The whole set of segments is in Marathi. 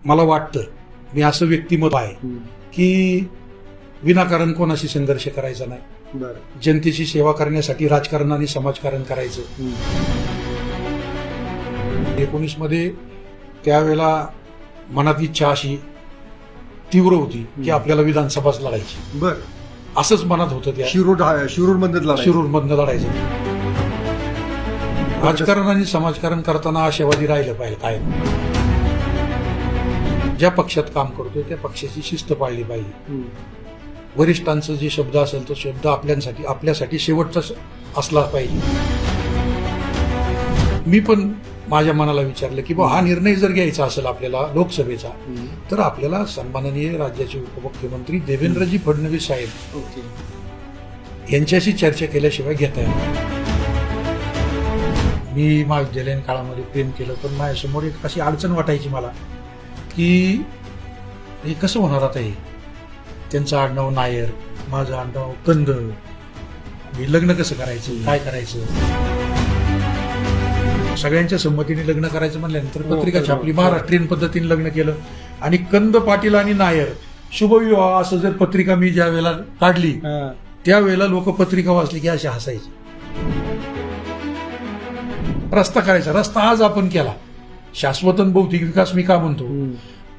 मला वाटतं, मी असं व्यक्तिमत्व आहे की विनाकारण कोणाशी संघर्ष करायचा नाही. बरं. जनतेची सेवा करण्यासाठी राजकारण आणि समाजकारण करायचं. 19 मध्ये त्यावेळेला मनात इच्छा अशी तीव्र होती की आपल्याला विधानसभाच लढायची. बर. असंच मनात होतं. त्या शिरूर मधनं लढायचं. राजकारण आणि समाजकारण करताना आशावादी राहिलं पाहिजे. काय ज्या पक्षात काम करतोय त्या पक्षाची शिस्त पाळली पाहिजे. वरिष्ठांचं जे शब्द असेल तो शब्द आपल्यासाठी शेवटचा असला पाहिजे. मी पण माझ्या मनाला विचारलं की हा निर्णय जर घ्यायचा असेल आपल्याला लोकसभेचा, तर आपल्याला सन्माननीय राज्याचे उपमुख्यमंत्री देवेंद्रजी फडणवीस साहेब यांच्याशी चर्चा केल्याशिवाय घेता येणार. मी महाविद्यालयीन काळामध्ये प्रेम केलं, पण माझ्यासमोर एक अशी अडचण वाटायची मला की हे कसं होणार आता. हे त्यांचं आडनाव नायर, माझं आडनाव कंद, मी लग्न कसं करायचं, काय करायचं. सगळ्यांच्या संमतीने लग्न करायचं म्हणल्यानंतर पत्रिका छापली, महाराष्ट्रीयन पद्धतीने लग्न केलं आणि कंद, पाटील आणि नायर शुभविवाह असं जर पत्रिका मी ज्या वेळेला काढली त्यावेळेला लोक पत्रिका वाचली की अशी हसायची. रस्ता करायचा, रस्ता आज आपण केला. शाश्वत भौतिक विकास मी का म्हणतो,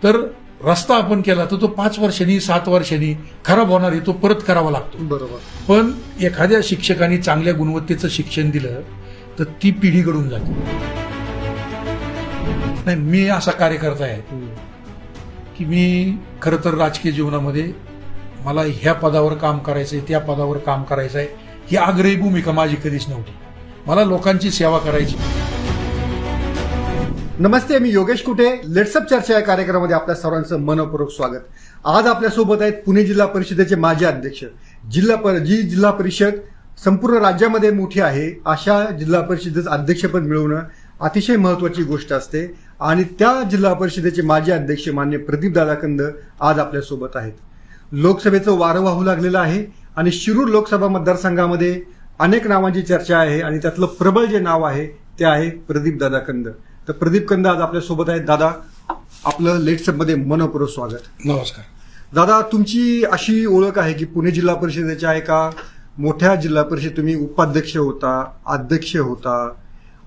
तर रस्ता आपण केला तर तो 5 वर्षांनी 7 वर्षांनी खराब होणार आहे, तो परत करावा लागतो. बरोबर. पण एखाद्या शिक्षकाने चांगल्या गुणवत्तेचं शिक्षण दिलं तर ती पिढी घडून जाते. नाही, मी असा कार्यकर्ता आहे की मी खरं तर राजकीय जीवनामध्ये मला ह्या पदावर काम करायचंय, त्या पदावर काम करायचंय, ही आग्रही भूमिका माझी कधीच नव्हती. मला लोकांची सेवा करायची. नमस्ते, मी योगेश कुटे. लेट्सअप चर्चा या कार्यक्रमामध्ये आपल्या सर्वांचं मनपूर्वक स्वागत. आज आपल्यासोबत आहेत पुणे जिल्हा परिषदेचे माजी अध्यक्ष. जी जिल्हा परिषद संपूर्ण राज्यामध्ये मोठी आहे, अशा जिल्हा परिषदेचं अध्यक्षपद मिळवणं अतिशय महत्वाची गोष्ट असते आणि त्या जिल्हा परिषदेचे माजी अध्यक्ष मान्य प्रदीपदादा कंद आज आपल्यासोबत आहेत. लोकसभेचं वारं वाहू लागलेलं आहे आणि शिरूर लोकसभा मतदारसंघामध्ये अनेक नावांची चर्चा आहे आणि त्यातलं प्रबळ जे नाव आहे ते आहे प्रदीपदादा कंद. तर प्रदीप कंद आज आपल्यासोबत आहेत. दादा, आपलं लेट्सअपमध्ये मनपूर्वक स्वागत. नमस्कार. दादा, तुमची अशी ओळख आहे की पुणे जिल्हा परिषदेच्या एका मोठ्या जिल्हा परिषद तुम्ही उपाध्यक्ष होता, अध्यक्ष होता.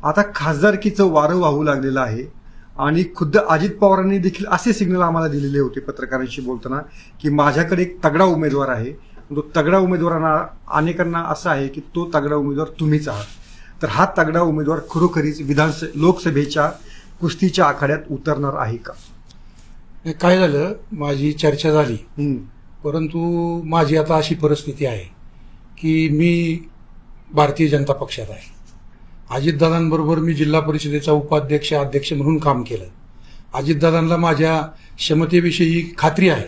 आता खासदारकीचं वारं वाहू लागलेलं आहे आणि खुद्द अजित पवारांनी देखील असे सिग्नल आम्हाला दिलेले होते पत्रकारांशी बोलताना की माझ्याकडे एक तगडा उमेदवार आहे. तो तगडा उमेदवारांना अनेकांना असा आहे की तो तगडा उमेदवार तुम्हीच आहात. तर हा तगडा उमेदवार खरोखरीच लोकसभेच्या कुस्तीच्या आखाड्यात उतरणार आहे का? काय झालं, माझी चर्चा झाली, परंतु माझी आता अशी परिस्थिती आहे की मी भारतीय जनता पक्षात आहे. अजितदादांबरोबर मी जिल्हा परिषदेचा उपाध्यक्ष अध्यक्ष म्हणून काम केलं. अजितदादांना माझ्या क्षमतेविषयी खात्री आहे,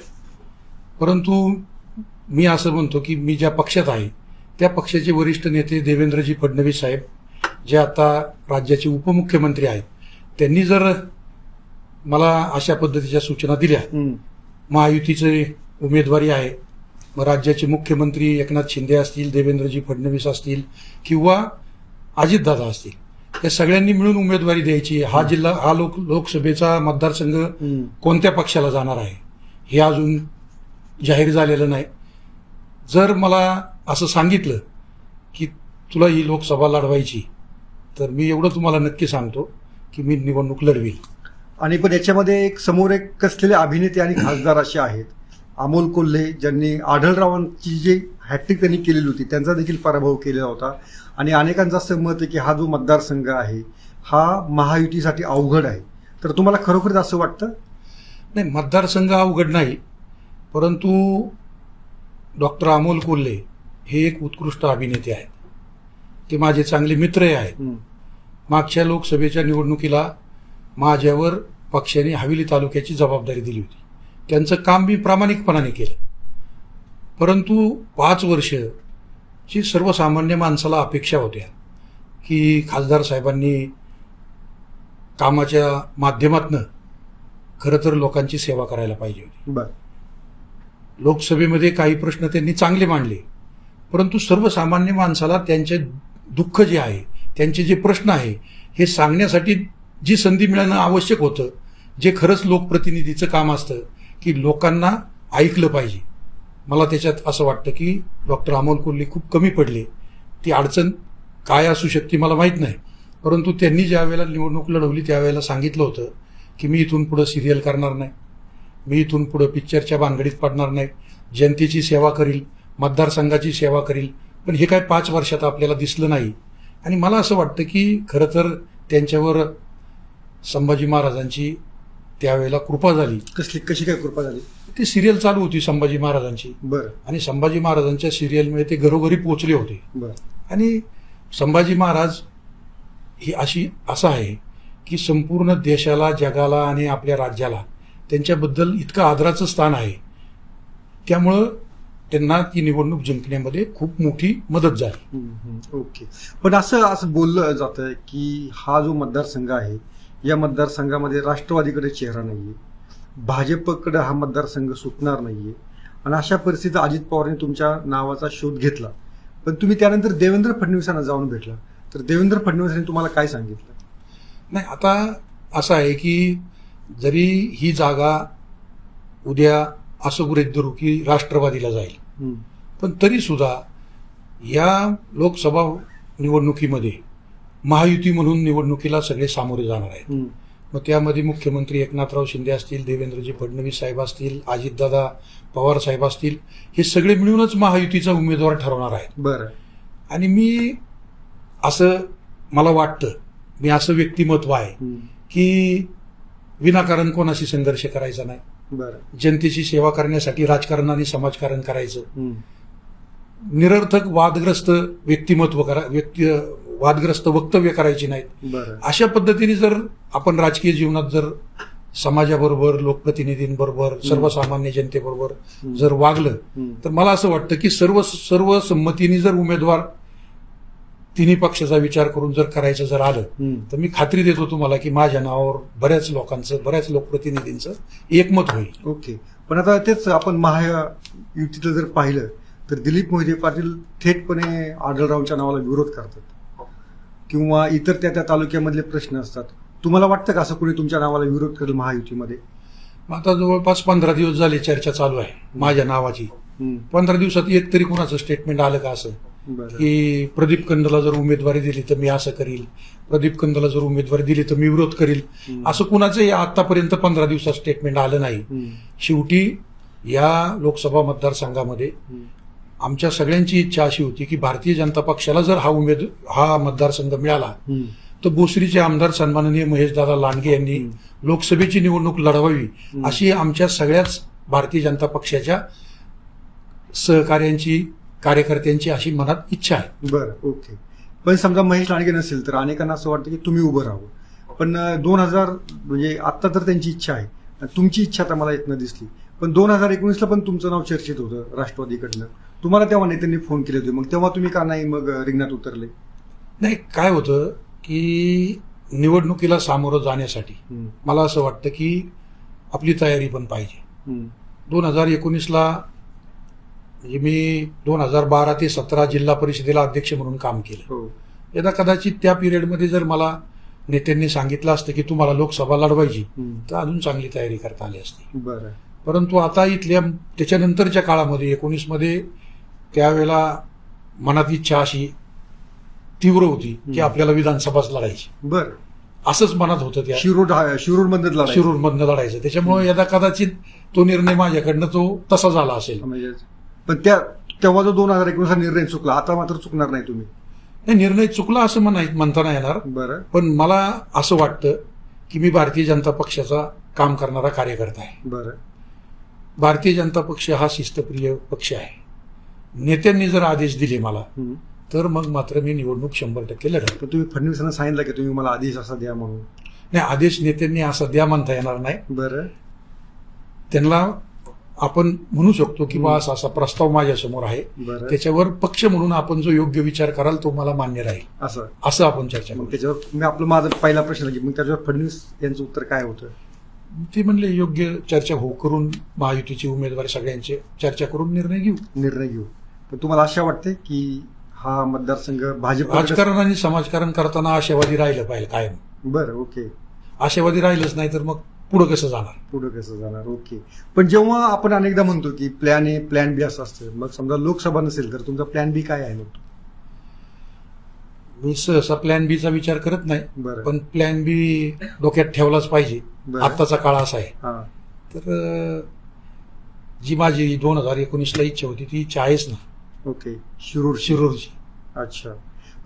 परंतु मी असं म्हणतो की मी ज्या पक्षात आहे त्या पक्षाचे वरिष्ठ नेते देवेंद्रजी फडणवीस साहेब, जे आता राज्याचे उपमुख्यमंत्री आहेत, त्यांनी जर मला अशा पद्धतीच्या सूचना दिल्या, महायुतीचे उमेदवारी आहे, मग राज्याचे मुख्यमंत्री एकनाथ शिंदे असतील, देवेंद्रजी फडणवीस असतील किंवा अजितदादा असतील, या सगळ्यांनी मिळून उमेदवारी द्यायची. हा लोकसभेचा मतदारसंघ कोणत्या पक्षाला जाणार आहे हे अजून जाहीर झालेलं नाही. जर मला असं सांगितलं की तुला ही लोकसभा लढवायची, तर मी एवढं तुम्हाला नक्की सांगतो की मी निवडणूक लढवील. आणि पण याच्यामध्ये समोर एक कसलेले अभिनेते आणि खासदार असे आहेत, अमोल कोल्हे, ज्यांनी आढळरावांची जी हॅट्रिक त्यांनी केलेली होती त्यांचा देखील पराभव केलेला होता. आणि अनेकांचं असं मत आहे की हा जो मतदारसंघ आहे हा महायुतीसाठी अवघड आहे. तर तुम्हाला खरोखरच असं वाटतं? नाही, मतदारसंघ अवघड नाही, परंतु डॉक्टर अमोल कोल्हे हे एक उत्कृष्ट अभिनेते आहेत. ते माझे चांगले मित्रही आहेत. मागच्या लोकसभेच्या निवडणुकीला माझ्यावर पक्षाने हवेली तालुक्याची जबाबदारी दिली होती. त्यांचं काम मी प्रामाणिकपणाने केलं, परंतु 5 वर्षची सर्वसामान्य माणसाला अपेक्षा होत्या की खासदार साहेबांनी कामाच्या माध्यमातून खरं तर लोकांची सेवा करायला पाहिजे होती. लोकसभेमध्ये काही प्रश्न त्यांनी चांगले मांडले, परंतु सर्वसामान्य माणसाला त्यांचे दुःख जे आहे, त्यांचे जे प्रश्न आहे हे सांगण्यासाठी जी संधी मिळणं आवश्यक होतं जे खरंच लोकप्रतिनिधीचं काम असतं की लोकांना ऐकलं पाहिजे. मला त्याच्यात असं वाटतं की डॉक्टर अमोल कोल्हे खूप कमी पडले. ती अडचण काय असू शकते मला माहीत नाही, परंतु त्यांनी ज्या वेळेला निवडणूक लढवली त्यावेळेला सांगितलं होतं की मी इथून पुढे सिरियल करणार नाही, मी इथून पुढे पिक्चरच्या भानगडीत पडणार नाही, जनतेची सेवा करील, मतदारसंघाची सेवा करील. पण हे काय 5 वर्षात आपल्याला दिसलं नाही. आणि मला असं वाटतं की खरं तर त्यांच्यावर संभाजी महाराजांची त्यावेळेला कृपा झाली. कशी काय कृपा झाली? ती सिरियल चालू होती संभाजी महाराजांची, बरं आणि संभाजी महाराजांच्या सिरियलमुळे ते घरोघरी पोहोचले होते. बरं. आणि संभाजी महाराज ही असं आहे की संपूर्ण देशाला, जगाला आणि आपल्या राज्याला त्यांच्याबद्दल इतकं आदराचं स्थान आहे. त्यामुळं त्यांना ती निवडणूक जिंकण्यामध्ये खूप मोठी मदत झाली. ओके. पण असं बोललं जातं की हा जो मतदारसंघ आहे या मतदारसंघामध्ये राष्ट्रवादीकडे चेहरा नाहीये, भाजपकडे हा मतदारसंघ सुटणार नाहीये, आणि अशा परिस्थितीत अजित पवारांनी तुमच्या नावाचा शोध घेतला. पण तुम्ही त्यानंतर देवेंद्र फडणवीसांना जाऊन भेटला, तर देवेंद्र फडणवीसांनी तुम्हाला काय सांगितलं? नाही, आता असं आहे की जरी ही जागा उद्या असं गृहीत धरू की राष्ट्रवादीला जाईल, पण तरी सुद्धा या लोकसभा निवडणुकीमध्ये महायुती म्हणून निवडणुकीला सगळे सामोरे जाणार आहेत. मग त्यामध्ये मुख्यमंत्री एकनाथराव शिंदे असतील, देवेंद्रजी फडणवीस साहेब असतील, अजितदादा पवार साहेब असतील, हे सगळे मिळूनच महायुतीचा उमेदवार ठरवणार आहेत. बरं. आणि मी असं मला वाटतं, मी असं व्यक्तिमत्व आहे की विनाकारण कोणाशी संघर्ष करायचा नाही. बरं. जनतेची सेवा करण्यासाठी राजकारण आणि समाजकारण करायचं. निरर्थक वादग्रस्त वादग्रस्त वक्तव्य करायची नाहीत. बरं. अशा पद्धतीने जर आपण राजकीय जीवनात जर समाजाबरोबर, लोकप्रतिनिधींबरोबर, सर्वसामान्य जनतेबरोबर जर वागलं, तर मला असं वाटतं की सर्व संमतीने जर उमेदवार तिन्ही पक्षाचा विचार करून जर करायचं जर आलं, तर मी खात्री देतो तुम्हाला की माझ्या नावावर बऱ्याच लोकप्रतिनिधींचं एकमत होईल. ओके. पण आता तेच आपण महायुतीचं जर पाहिलं तर दिलीप मोहिते पाटील थेटपणे आढळरावांच्या नावाला विरोध करतात, किंवा इतर त्या तालुक्यामधले प्रश्न असतात. तुम्हाला वाटतं का असं कोणी तुमच्या नावाला विरोध करेल महायुतीमध्ये? आता जवळपास 15 दिवस झाले चर्चा चालू आहे माझ्या नावाची. 15 दिवसात एक तरी कुणाचं स्टेटमेंट आलं का असं की प्रदीप कंदला जर उमेदवारी दिली तर मी असं करील, प्रदीप कंदला जर उमेदवारी दिली तर मी विरोध करील, असं कुणाचं आतापर्यंत 15 दिवसात स्टेटमेंट आलं नाही. शेवटी या लोकसभा मतदारसंघामध्ये आमच्या सगळ्यांची इच्छा अशी होती की भारतीय जनता पक्षाला जर हा मतदारसंघ मिळाला तर भोसरीचे आमदार सन्माननीय महेशदादा लांडगे यांनी लोकसभेची निवडणूक लढवावी, अशी आमच्या सगळ्याच भारतीय जनता पक्षाच्या सहकार्यांची, कार्यकर्त्यांची अशी मनात इच्छा आहे. बरं. ओके. पण समजा महेश लांडगे नसेल तर अनेकांना असं वाटतं की तुम्ही उभं राहावं. पण 2000 म्हणजे आता तर त्यांची इच्छा आहे, तुमची इच्छा तर मला येत न दिसली. पण 2019ला पण तुमचं नाव चर्चेत होतं राष्ट्रवादीकडनं. तुम्हाला तेव्हा नेत्यांनी फोन केले होते, मग तेव्हा तुम्ही का नाही मग रिंगणात उतरले? नाही, काय होतं की निवडणुकीला सामोरं जाण्यासाठी मला असं वाटतं की आपली तयारी पण पाहिजे. 2019ला म्हणजे मी 2012 ते 17 जिल्हा परिषदेला अध्यक्ष म्हणून काम केलं. यदा कदाचित त्या पिरियडमध्ये जर मला नेत्यांनी सांगितलं असतं की तुम्हाला लोकसभा लढवायची तर अजून चांगली तयारी करता आली असती. बरं. परंतु आता त्याच्यानंतरच्या काळामध्ये 19मध्ये त्यावेळेला मनात इच्छा अशी तीव्र होती की आपल्याला विधानसभाच लढायची. बरं. असंच मनात होतं. त्या शिरूरमधनं लढायचं. त्याच्यामुळे यदा कदाचित तो निर्णय माझ्याकडनं तो तसा झाला असेल. पण तेव्हा जो 2019 निर्णय चुकला, आता मात्र चुकणार नाही तुम्ही? नाही, निर्णय चुकला असं म्हणता नाही येणार. बरं. पण मला असं वाटतं की मी भारतीय जनता पक्षाचा काम करणारा कार्यकर्ता आहे. बरं. भारतीय जनता पक्ष हा शिस्तप्रिय पक्ष आहे. नेत्यांनी जर आदेश दिले मला तर मग मात्र मी निवडणूक 100% लढेल. पण तुम्ही फडणवीसांना सांगितलं की तुम्ही मला आदेश असा द्या म्हणून? नाही, आदेश नेत्यांनी असा द्या म्हणता येणार नाही. बरं. त्यांना आपण म्हणू शकतो की बा असा प्रस्ताव माझ्यासमोर आहे, त्याच्यावर पक्ष म्हणून आपण जो योग्य विचार कराल तो मला मान्य राहील, असं आपण चर्चा करू. त्याच्यावर माझा पहिला प्रश्न की मग त्याच्यावर फडणवीस यांचं उत्तर काय होतं? ते म्हणले योग्य चर्चा करून महायुतीची उमेदवारी सगळ्यांची चर्चा करून निर्णय घेऊ. पण तुम्हाला आशा वाटते की हा मतदारसंघ भाजप राजकारण आणि समाजकारण करताना आशावादी राहिलं पाहिजे कायम. बरं. ओके. आशावादी राहिलंच नाही तर मग पुढं कसं जाणार. पुढे कसं जाणार. ओके. पण जेव्हा आपण अनेकदा म्हणतो की प्लॅन ए प्लॅन बी असं असतं, मग समजा लोकसभा नसेल तर तुमचा प्लॅन बी काय आहे मग? मी सहसा प्लॅन बी चा विचार करत नाही, बरं. पण प्लॅन बी डोक्यात ठेवलाच पाहिजे. बरं. आत्ताचा काळ असा आहे. हा. तर जी माझी 2019ला इच्छा होती ती इच्छा आहेच ना, ओके. शिरूरची. अच्छा.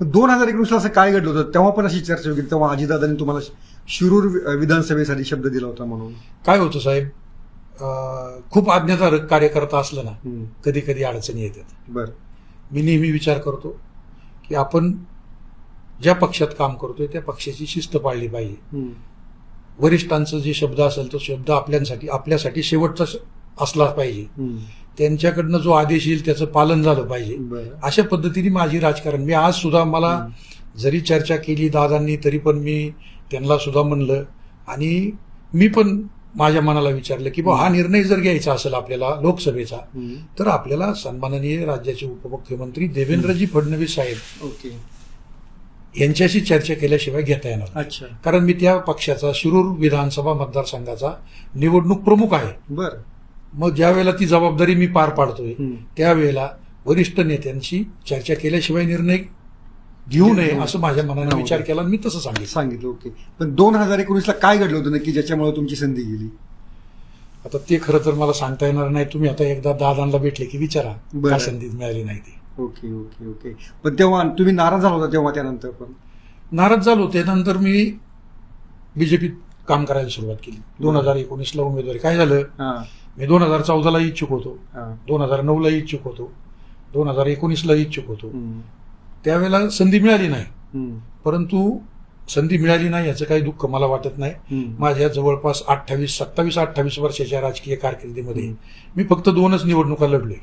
2019ला असं काय घडलं होतं तेव्हा पण अशी चर्चा होती, तेव्हा अजितदादांनी तुम्हाला शिरूर विधानसभेसाठी शब्द दिला होता म्हणून? काय होतं साहेब, खूप आज्ञाधारक कार्यकर्ता असलं ना हम्म. कधी कधी अडचणी येतात. बरं. मी नेहमी विचार करतो की आपण ज्या पक्षात काम करतोय त्या पक्षाची शिस्त पाळली पाहिजे. हम्म. वरिष्ठांचा जे शब्द असेल तो शब्द आपल्यासाठी शेवटचा असला पाहिजे. हम्म. त्यांच्याकडनं जो आदेश येईल त्याचं पालन झालं पाहिजे. बरं. अशा पद्धतीने माझी राजकारण, मी आज सुद्धा मला जरी चर्चा केली दादांनी तरी पण मी त्यांना सुद्धा म्हणलं आणि मी पण माझ्या मनाला विचारलं की बा हा निर्णय जर घ्यायचा असेल आपल्याला लोकसभेचा हम्म. तर आपल्याला सन्माननीय राज्याचे उपमुख्यमंत्री देवेंद्रजी फडणवीस साहेब ओके. यांच्याशी चर्चा केल्याशिवाय घेता येणार नाही. अच्छा. कारण मी त्या पक्षाचा शिरूर विधानसभा मतदारसंघाचा निवडणूक प्रमुख आहे. बरं. मग ज्या वेळेला ती जबाबदारी मी पार पाडतोय हम्म. त्यावेळेला वरिष्ठ नेत्यांशी चर्चा केल्याशिवाय निर्णय घेऊ नये असं माझ्या मनाने विचार केला आणि मी तसं सांगितलं. ओके. पण 2019ला काय घडलं होतं नक्की ज्याच्यामुळे तुमची संधी गेली? आता ते खरं तर मला सांगता येणार नाही. तुम्ही आता एकदा दादांना भेटले की विचारा बरं. का संधी मिळाली नाही ती. Okay okay okay. पण तेव्हा तुम्ही नाराज झाला होता तेव्हा त्यानंतर पण? नाराज झालो त्यानंतर मी बीजेपीत काम करायला सुरुवात केली. 2019ला उमेदवारी. काय झालं, हा. मी 2014ला इच्छुक होतो, हा. 2009ला इच्छुक होतो, 2019ला इच्छुक होतो. हम्म. त्यावेळेला संधी मिळाली नाही. हम्म. परंतु संधी मिळाली नाही याचं काही दुःख मला वाटत नाही. हम्म. माझ्या जवळपास 27-28 वर्षाच्या राजकीय कारकिर्दीमध्ये मी फक्त 2च निवडणुका लढलोय.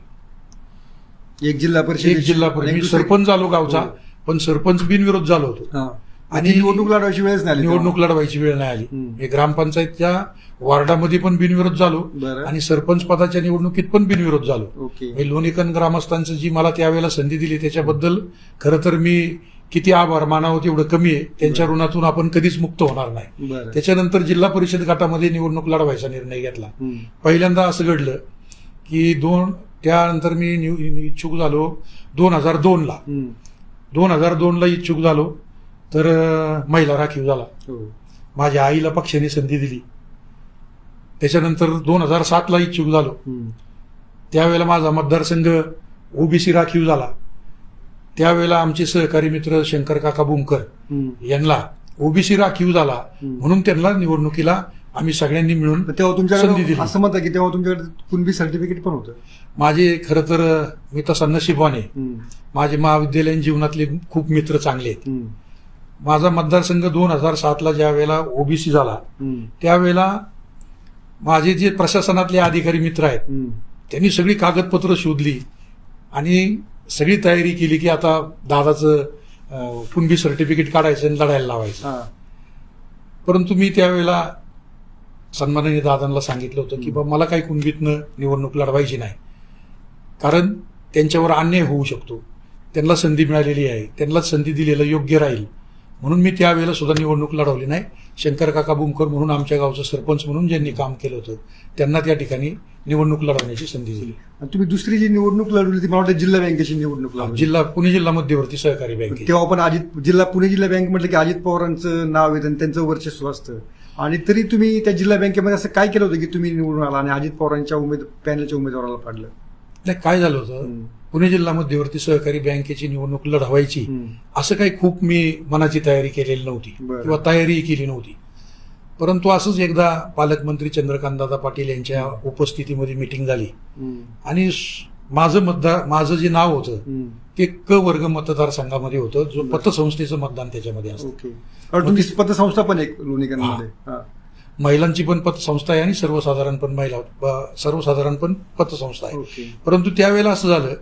एक जिल्हा परिषद, एक जिल्हा परिषद, मी सरपंच झालो गावचा, हो. पण सरपंच बिनविरोध झालो होतो. हा. आणि आणि निवडणूक लढवायची वेळच नाही आली निवडणूक लढवायची वेळ नाही आली. हम्म. मी ग्रामपंचायतच्या वार्डामध्ये पण बिनविरोध झालो बरं. आणि सरपंच पदाच्या निवडणुकीत पण बिनविरोध झालो. ओके. मी लोणीकन ग्रामस्थांचं जी मला त्यावेळेला संधी दिली त्याच्याबद्दल खरं तर मी किती आभार मानावं तेवढं कमी आहे. त्यांच्या ऋणातून आपण कधीच मुक्त होणार नाही. बरं. त्याच्यानंतर जिल्हा परिषद गटामध्ये निवडणूक लढवायचा निर्णय घेतला. हम्म. पहिल्यांदा असं घडलं की त्यानंतर मी इच्छुक झालो 2002ला. हम्म. 2002ला इच्छुक झालो तर महिला राखीव झाला. हो. माझ्या आईला पक्षाने संधी दिली. त्याच्यानंतर 2007ला इच्छुक झालो. हम्म. त्यावेळेला माझा मतदारसंघ ओबीसी राखीव झाला. त्यावेळेला आमचे सहकारी मित्र शंकर काका बुमकर हम्म. यांना ओबीसी राखीव झाला म्हणून त्यांना निवडणुकीला आम्ही सगळ्यांनी मिळून पण तेव्हा संधी तुमच्याकडे दिली. असं म्हणतात की तेव्हा तुमच्याकडे कुणबी सर्टिफिकेट पण होतं? माझे खरं तर मी तसा नशिबाने हम्म. माझे महाविद्यालयीन जीवनातले खूप मित्र चांगले आहेत. हम्म. माझा मतदारसंघ 2007ला ज्या वेळेला ओबीसी झाला हम्म. त्यावेळेला माझे जे प्रशासनातले अधिकारी मित्र आहेत हम्म. त्यांनी सगळी कागदपत्र शोधली आणि सगळी तयारी केली की आता दादाचं कुणबी सर्टिफिकेट काढायचं आणि लढायला लावायचं. हा. परंतु मी त्यावेळेला सन्माननीय दादांना सांगितलं होतं की मला काही कुणबीतनं निवडणूक लढवायची नाही, कारण त्यांच्यावर अन्याय होऊ शकतो. त्यांना संधी मिळालेली आहे, त्यांना संधी दिलेलं योग्य राहील म्हणून मी त्यावेळेला सुद्धा निवडणूक लढवली नाही. शंकर काका बुमकर म्हणून आमच्या गावचं सरपंच म्हणून ज्यांनी काम केलं होतं त्यांना त्या ठिकाणी निवडणूक लढवण्याची संधी दिली. आणि तुम्ही दुसरी जी निवडणूक लढवली ती मला वाटतं जिल्हा बँकेची निवडणूक लढवली. पुणे जिल्हा मध्यवर्ती सहकारी बँक. तेव्हा पण पुणे जिल्हा बँक म्हटलं की अजित पवारांचं नाव आहे आणि त्यांचं वर्चस्व असतं. आणि तरी तुम्ही त्या जिल्हा बँकेमध्ये असं काय केलं होतं की तुम्ही निवडून आला आणि अजित पवारांच्या पॅनलच्या उमेदवाराला पाडलं? नाही, काय झालं होतं, पुणे जिल्हा मध्यवर्ती सहकारी बँकेची निवडणूक लढवायची असं काही खूप मी मनाची तयारी केलेली नव्हती बरं. किंवा तयारी केली नव्हती. परंतु असंच एकदा पालकमंत्री चंद्रकांतदादा पाटील यांच्या उपस्थितीमध्ये मिटिंग झाली आणि माझं जे नाव होतं ते क वर्ग मतदारसंघामध्ये होतं, जो पतसंस्थेचं मतदान त्याच्यामध्ये असतं. ओके. तुमची पतसंस्था पण एक लोणीकरमध्ये? हा. महिलांची पण पतसंस्था आहे आणि सर्वसाधारण पण पतसंस्था आहे. ओके. परंतु त्यावेळेला असं झालं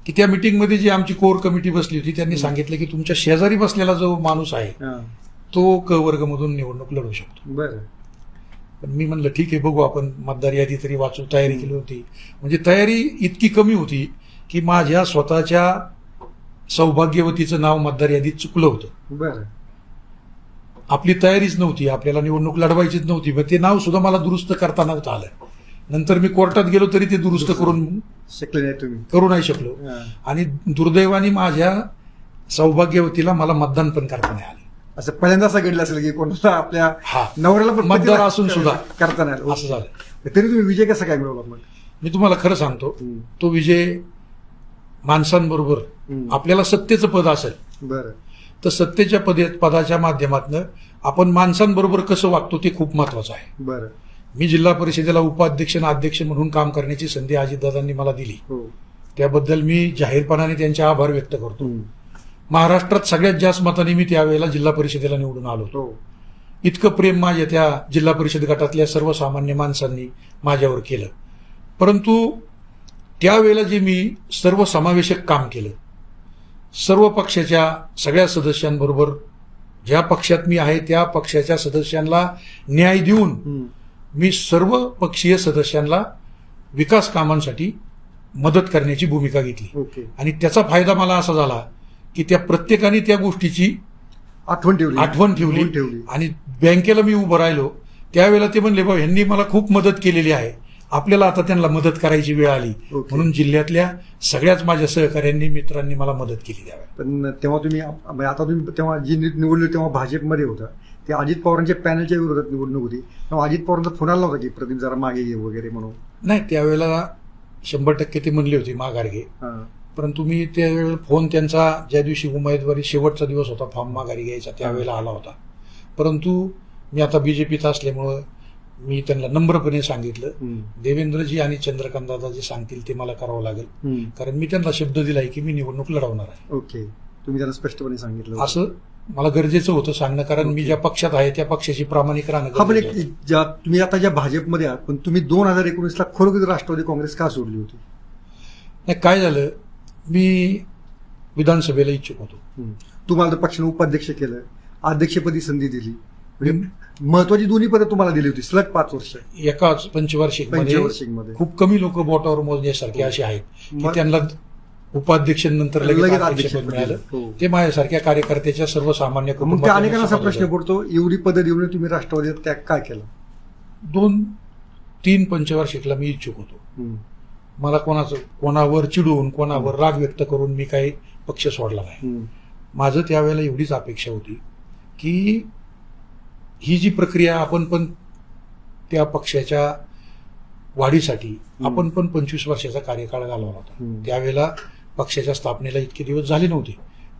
की त्या मिटिंगमध्ये जी आमची कोर कमिटी बसली होती त्यांनी सांगितलं की तुमच्या शेजारी बसलेला जो माणूस आहे हा. तो क वर्गमधून निवडणूक लढवू शकतो. बरं. पण मी म्हणलं ठीक आहे, बघू, आपण मतदार यादी तरी वाचू. तयारी केली होती, म्हणजे तयारी इतकी कमी होती की माझ्या स्वतःच्या सौभाग्यवतीचं नाव मतदार यादीत चुकलं होतं. बरं. आपली तयारीच नव्हती, आपल्याला निवडणूक लढवायचीच नव्हती, मग ते नाव सुद्धा मला दुरुस्त करता नव्हतं आलं. नंतर मी कोर्टात गेलो तरी ते दुरुस्त शिकले नाही तुम्ही. करू नाही शकलो. आणि दुर्दैवाने माझ्या सौभाग्यवतीला मला मतदान पण करता नाही आलं. असं पहिल्यांदा असं घडलं असेल की कोणाला आपल्या हा. नवऱ्याला पण मतदार असून सुद्धा करता नाही आलं. असं झालं. तरी तुम्ही विजय कसा काय मिळवला मग? मी तुम्हाला खरं सांगतो, तो विजय माणसांबरोबर आपल्याला सत्तेचं पद असेल बरं. तर सत्तेच्या पदाच्या माध्यमातून आपण माणसांबरोबर कसं वागतो ते खूप महत्वाचं आहे. बरं. मी जिल्हा परिषदेला उपाध्यक्ष आणि अध्यक्ष म्हणून काम करण्याची संधी अजितदादांनी मला दिली. हो. त्याबद्दल मी जाहीरपणाने त्यांचे आभार व्यक्त करतो. महाराष्ट्रात सगळ्यात जास्त मतांनी मी त्यावेळेला जिल्हा परिषदेला निवडून आलो. हो. इतकं प्रेम माझ्या त्या जिल्हा परिषद गटातल्या सर्वसामान्य माणसांनी माझ्यावर केलं. परंतु त्यावेळेला जे मी सर्वसमावेशक काम केलं, सर्व पक्षाच्या सगळ्या सदस्यांबरोबर, ज्या पक्षात मी आहे त्या पक्षाच्या सदस्यांना न्याय देऊन मी सर्व पक्षीय सदस्यांना विकास कामांसाठी मदत करण्याची भूमिका घेतली. ओके. आणि त्याचा फायदा मला असा झाला की त्या प्रत्येकाने त्या गोष्टीची आठवण ठेवली. आणि बँकेला मी उभं राहिलो त्यावेळेला ते म्हणले, बाबा ह्यांनी मला खूप मदत केलेली आहे, आपल्याला आता त्यांना मदत करायची वेळ आली. म्हणून जिल्ह्यातल्या सगळ्याच माझ्या सहकाऱ्यांनी, मित्रांनी मला मदत केली त्यावेळेला. पण तेव्हा तुम्ही आता तुम्ही तेव्हा जी निवडली तेव्हा भाजपमध्ये होता, ते अजित पवारांच्या पॅनलच्या विरोधात निवडणूक होती, तेव्हा अजित पवारांचा फोन आला नव्हता की प्रदीप जरा मागे घे वगैरे म्हणून? नाही, त्यावेळेला 100% ते म्हणले होते माघार घे. परंतु मी त्यावेळेला फोन त्यांचा ज्या दिवशी उमेदवारी शेवटचा दिवस होता फॉर्म माघारी घ्यायचा त्यावेळेला आला होता. परंतु मी आता बीजेपीत असल्यामुळं मी त्यांना नम्रपणे सांगितलं, देवेंद्रजी आणि चंद्रकांत दादा जे सांगतील ते मला करावं लागेल, कारण मी त्यांना शब्द दिलाय की मी निवडणूक लढवणार आहे. ओके. तुम्ही त्यांना स्पष्टपणे सांगितलं असं मला गरजेचं होतं सांगणं, कारण मी ज्या पक्षात आहे त्या पक्षाची प्रामाणिक राहणं. तुम्ही आता ज्या भाजपमध्ये आहात, पण तुम्ही 2019ला खरोखर राष्ट्रवादी काँग्रेस का सोडली होती? नाही, काय झालं, मी विधानसभेला इच्छुक होतो. तुम्हाला तर पक्षाने उपाध्यक्ष केलं, अध्यक्षपदी संधी दिली, म्हणजे महत्वाची दोन्ही पदं तुम्हाला दिली होती सलग 5 वर्ष. एकाच पंचवार्षिक मध्ये खूप कमी लोक बोटावर मोजण्यासारखे असे आहेत की त्यांना उपाध्यक्षानंतर लगेच अध्यक्षपद मिळालं. ते माझ्यासारख्या कार्यकर्त्याच्या सर्वसामान्य मग त्या अनेकांना असा प्रश्न पडतो, एवढी पदं देऊन तुम्ही राष्ट्रवादीत त्याग काय केला? 2-3 पंचवार्षिकला मी इच्छुक होतो. मला कोणावर चिडून, कोणावर राग व्यक्त करून मी काही पक्ष सोडला नाही. माझं त्यावेळेला एवढीच अपेक्षा होती की ही जी प्रक्रिया आपण पण त्या पक्षाच्या वाढीसाठी आपण पण 25 वर्षाचा कार्यकाळ घालवला होता. त्यावेळेला पक्षाच्या स्थापनेला इतके दिवस झाले नव्हते.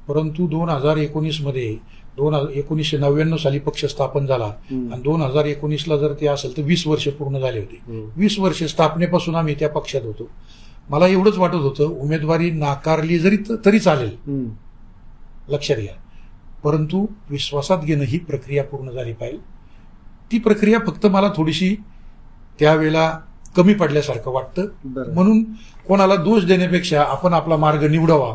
परंतु 2019 मध्ये 1999 साली पक्ष स्थापन झाला आणि 2019ला जर ते असेल तर 20 वर्ष पूर्ण झाले होते. 20 वर्ष स्थापनेपासून आम्ही त्या पक्षात होतो. मला एवढंच वाटत होतं, उमेदवारी नाकारली तरी चालेल, लक्षात घ्या, परंतु विश्वासात घेणं ही प्रक्रिया पूर्ण झाली पाहिजे. ती प्रक्रिया फक्त मला थोडीशी त्यावेळेला कमी पडल्यासारखं वाटतं. म्हणून कोणाला दोष देण्यापेक्षा आपण आपला मार्ग निवडावा,